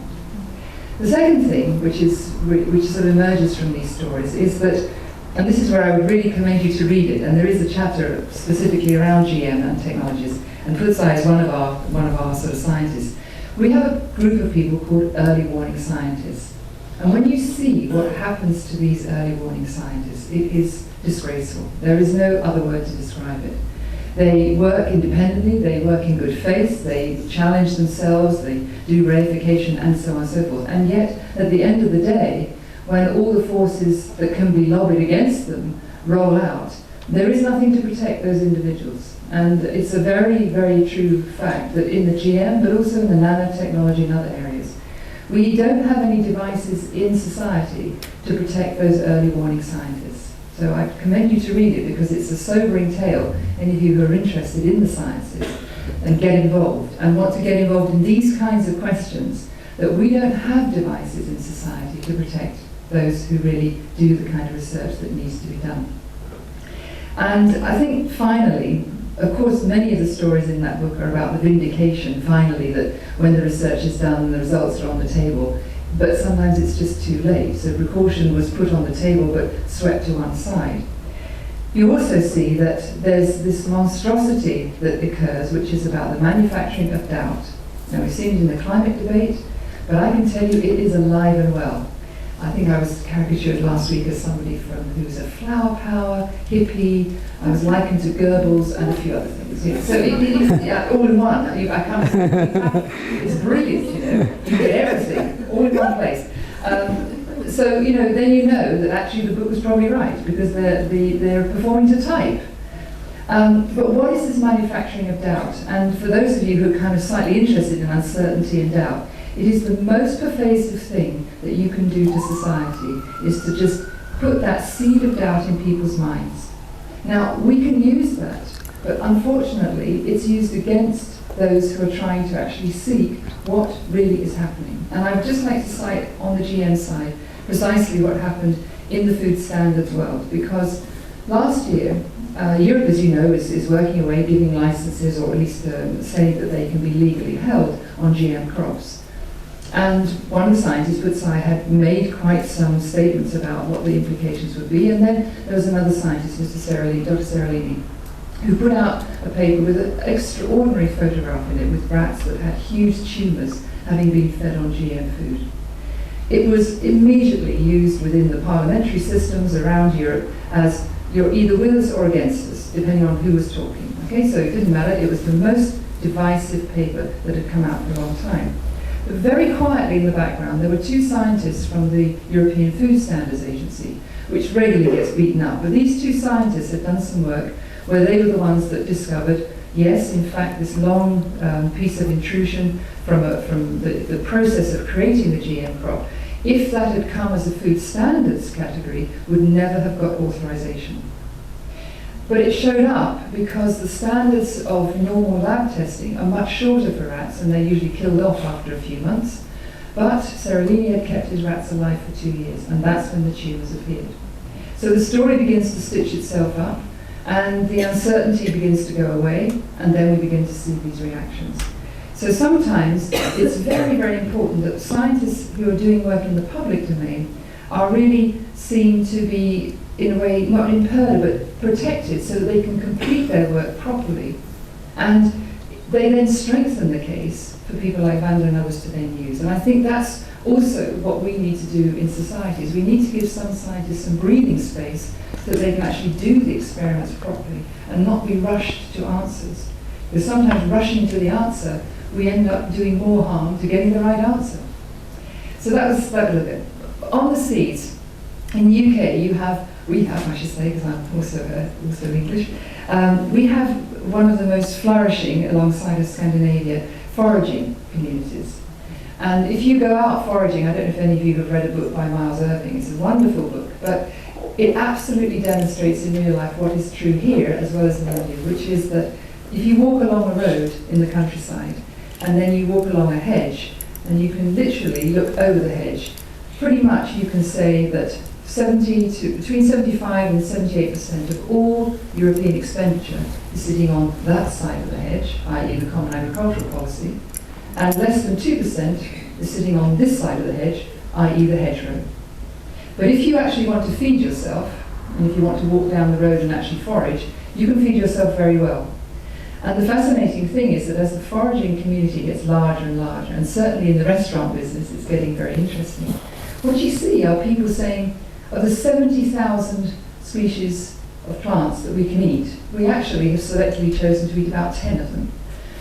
The second thing, which sort of emerges from these stories, is that, and this is where I would really commend you to read it, and there is a chapter specifically around GM and technologies, and Putzai is one of our sort of scientists. We have a group of people called early warning scientists. And when you see what happens to these early warning scientists, it is disgraceful. There is no other word to describe it. They work independently, they work in good faith, they challenge themselves, they do reification and so on and so forth. And yet, at the end of the day, when all the forces that can be lobbied against them roll out, there is nothing to protect those individuals. And it's a very, very true fact that in the GM, but also in the nanotechnology and other areas, we don't have any devices in society to protect those early warning scientists. So I commend you to read it because it's a sobering tale. Any of you who are interested in the sciences and get involved and want to get involved in these kinds of questions, that we don't have devices in society to protect those who really do the kind of research that needs to be done. And I think finally, of course, many of the stories in that book are about the vindication, finally, that when the research is done and the results are on the table, but sometimes it's just too late. So precaution was put on the table but swept to one side. You also see that there's this monstrosity that occurs, which is about the manufacturing of doubt. Now, we've seen it in the climate debate, but I can tell you it is alive and well. I think I was caricatured last week as somebody who's a flower power, hippie. I was likened to Goebbels and a few other things. So all in one. I can't. It's brilliant, You get everything all in one place. So then you know that actually the book was probably right because they're performing to type. But what is this manufacturing of doubt? And for those of you who are kind of slightly interested in uncertainty and doubt, it is the most pervasive thing that you can do to society, is to just put that seed of doubt in people's minds. Now, we can use that, but unfortunately, it's used against those who are trying to actually seek what really is happening. And I would just like to cite on the GM side precisely what happened in the food standards world, because last year, Europe, as you know, is working away, giving licenses, or at least saying that they can be legally held on GM crops. And one of the scientists, Woodside, had made quite some statements about what the implications would be. And then there was another scientist, Dr. Seralini, who put out a paper with an extraordinary photograph in it with rats that had huge tumours having been fed on GM food. It was immediately used within the parliamentary systems around Europe as you're either with us or against us, depending on who was talking. Okay, so it didn't matter. It was the most divisive paper that had come out for a long time. But very quietly in the background, there were two scientists from the European Food Standards Agency, which regularly gets beaten up. But these two scientists had done some work where they were the ones that discovered, yes, in fact, this long piece of intrusion from the process of creating the GM crop, if that had come as a food standards category, would never have got authorization. But it showed up because the standards of normal lab testing are much shorter for rats, and they're usually killed off after a few months. But Seralini had kept his rats alive for 2 years, and that's when the tumours appeared. So the story begins to stitch itself up, and the uncertainty begins to go away, and then we begin to see these reactions. So sometimes it's very, very important that scientists who are doing work in the public domain are really seen to be, in a way, not impaired, but protected so that they can complete their work properly. And they then strengthen the case for people like Vandana and others to then use. And I think that's also what we need to do in societies. We need to give some scientists some breathing space so that they can actually do the experiments properly and not be rushed to answers. Because sometimes rushing to the answer, we end up doing more harm to getting the right answer. So that was a little bit. On the seeds, in the UK, we have, I should say, because I'm also English, we have one of the most flourishing, alongside of Scandinavia, foraging communities. And if you go out foraging, I don't know if any of you have read a book by Miles Irving, it's a wonderful book, but it absolutely demonstrates in real life what is true here as well as in India, which is that if you walk along a road in the countryside, and then you walk along a hedge, and you can literally look over the hedge, pretty much you can say that between 75 and 78% of all European expenditure is sitting on that side of the hedge, i.e. the Common Agricultural Policy, and less than 2% is sitting on this side of the hedge, i.e. the hedgerow. But if you actually want to feed yourself, and if you want to walk down the road and actually forage, you can feed yourself very well. And the fascinating thing is that as the foraging community gets larger and larger, and certainly in the restaurant business it's getting very interesting, what you see are people saying, of the 70,000 species of plants that we can eat, we actually have selectively chosen to eat about 10 of them.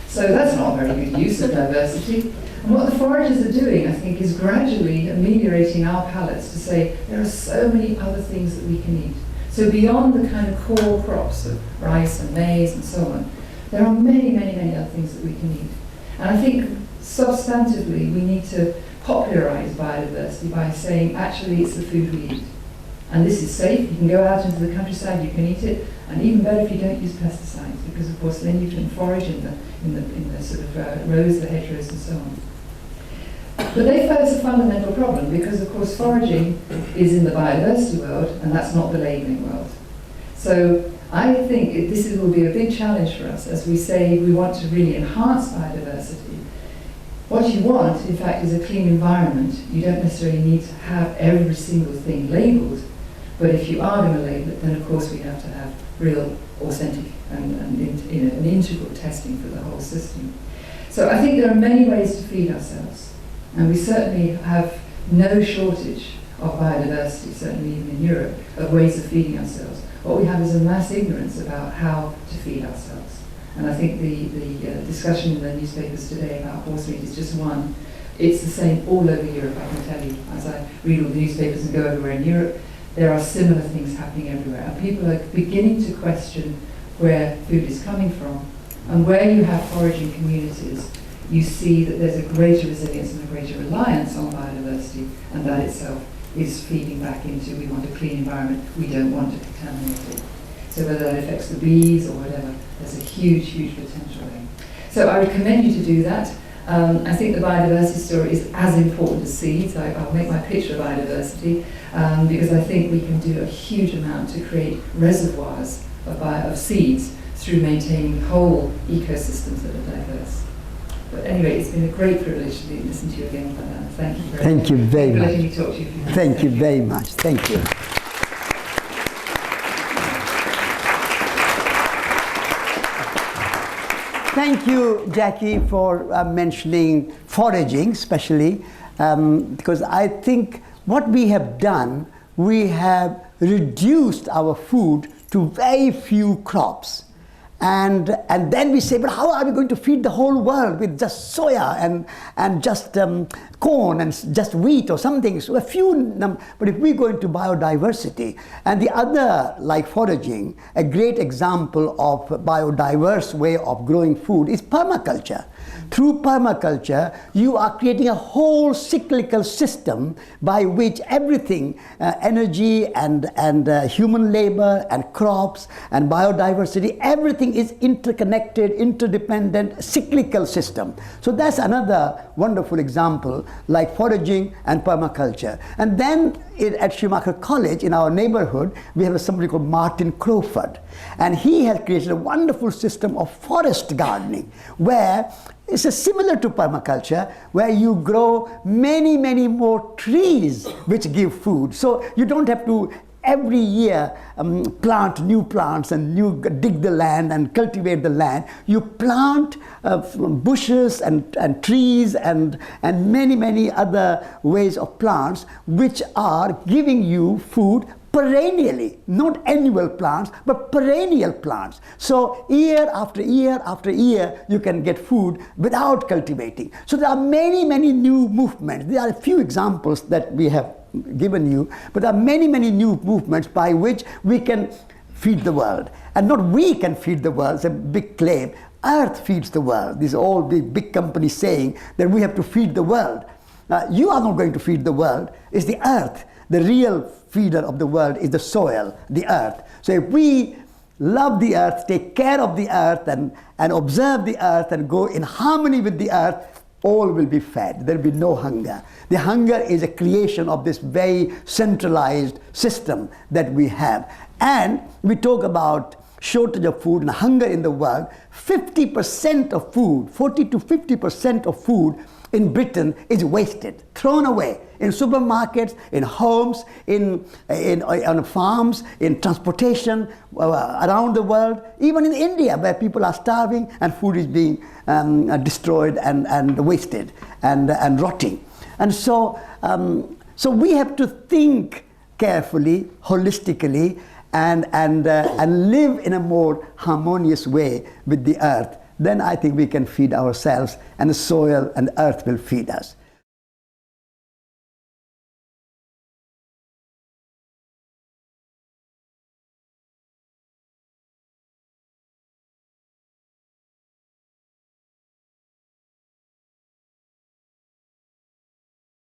So that's not a very good use of diversity. And what the foragers are doing, I think, is gradually ameliorating our palates to say there are so many other things that we can eat. So beyond the kind of core crops of rice and maize and so on, there are many, many, many other things that we can eat. And I think substantively we need to popularize biodiversity by saying actually it's the food we eat. And this is safe, you can go out into the countryside, you can eat it, and even better if you don't use pesticides, because of course then you can forage in the sort of rows, the hedgerows and so on. But they pose a fundamental problem because of course foraging is in the biodiversity world and that's not the labelling world. So I think this will be a big challenge for us as we say we want to really enhance biodiversity. What you want, in fact, is a clean environment. You don't necessarily need to have every single thing labelled, but if you are going to label it, then of course we have to have real, authentic and an integral testing for the whole system. So I think there are many ways to feed ourselves, and we certainly have no shortage of biodiversity, certainly even in Europe, of ways of feeding ourselves. What we have is a mass ignorance about how to feed ourselves. And I think the discussion in the newspapers today about horse meat is just one. It's the same all over Europe, I can tell you. As I read all the newspapers and go everywhere in Europe, there are similar things happening everywhere. And people are beginning to question where food is coming from. And where you have foraging communities, you see that there's a greater resilience and a greater reliance on biodiversity, and that itself is feeding back into we want a clean environment, we don't want to contaminate it. So whether that affects the bees or whatever, there's a huge, huge potential there. So I would commend you to do that. I think the biodiversity story is as important as seeds. I'll make my pitch for biodiversity because I think we can do a huge amount to create reservoirs of seeds through maintaining whole ecosystems that are diverse. But anyway, it's been a great privilege to listen to you again, Vandana. Thank you very much. Thank you very much. For letting me talk to you. Thank you very much. Thank you. Thank you, Jackie, for mentioning foraging, especially, because I think what we have done, we have reduced our food to very few crops. And then we say, but how are we going to feed the whole world with just soya and just corn and just wheat or something? So but if we go into biodiversity, and the other, like foraging, a great example of a biodiverse way of growing food is permaculture. Through permaculture, you are creating a whole cyclical system by which everything, energy and human labor and crops and biodiversity, everything is interconnected, interdependent, cyclical system. So that's another wonderful example, like foraging and permaculture. And then at Schumacher College, in our neighborhood, we have somebody called Martin Crawford. And he has created a wonderful system of forest gardening, where it's similar to permaculture, where you grow many, many more trees which give food. So you don't have to every year plant new plants and dig the land and cultivate the land. You plant bushes and trees and many, many other ways of plants which are giving you food perennially, not annual plants, but perennial plants. So year after year after year, you can get food without cultivating. So there are many, many new movements. There are a few examples that we have given you, but there are many, many new movements by which we can feed the world. And not we can feed the world, it's a big claim. Earth feeds the world. These are all big companies saying that we have to feed the world. You are not going to feed the world, it's the earth. The real feeder of the world is the soil, the earth. So if we love the earth, take care of the earth and observe the earth and go in harmony with the earth, all will be fed. There will be no hunger. The hunger is a creation of this very centralized system that we have. And we talk about shortage of food and hunger in the world. 50% of food, 40 to 50% of food in Britain is wasted, thrown away in supermarkets, in homes, on farms, in transportation around the world, even in India, where people are starving and food is being destroyed and wasted and rotting. And so we have to think carefully, holistically, and live in a more harmonious way with the earth. Then I think we can feed ourselves, and the soil and the earth will feed us.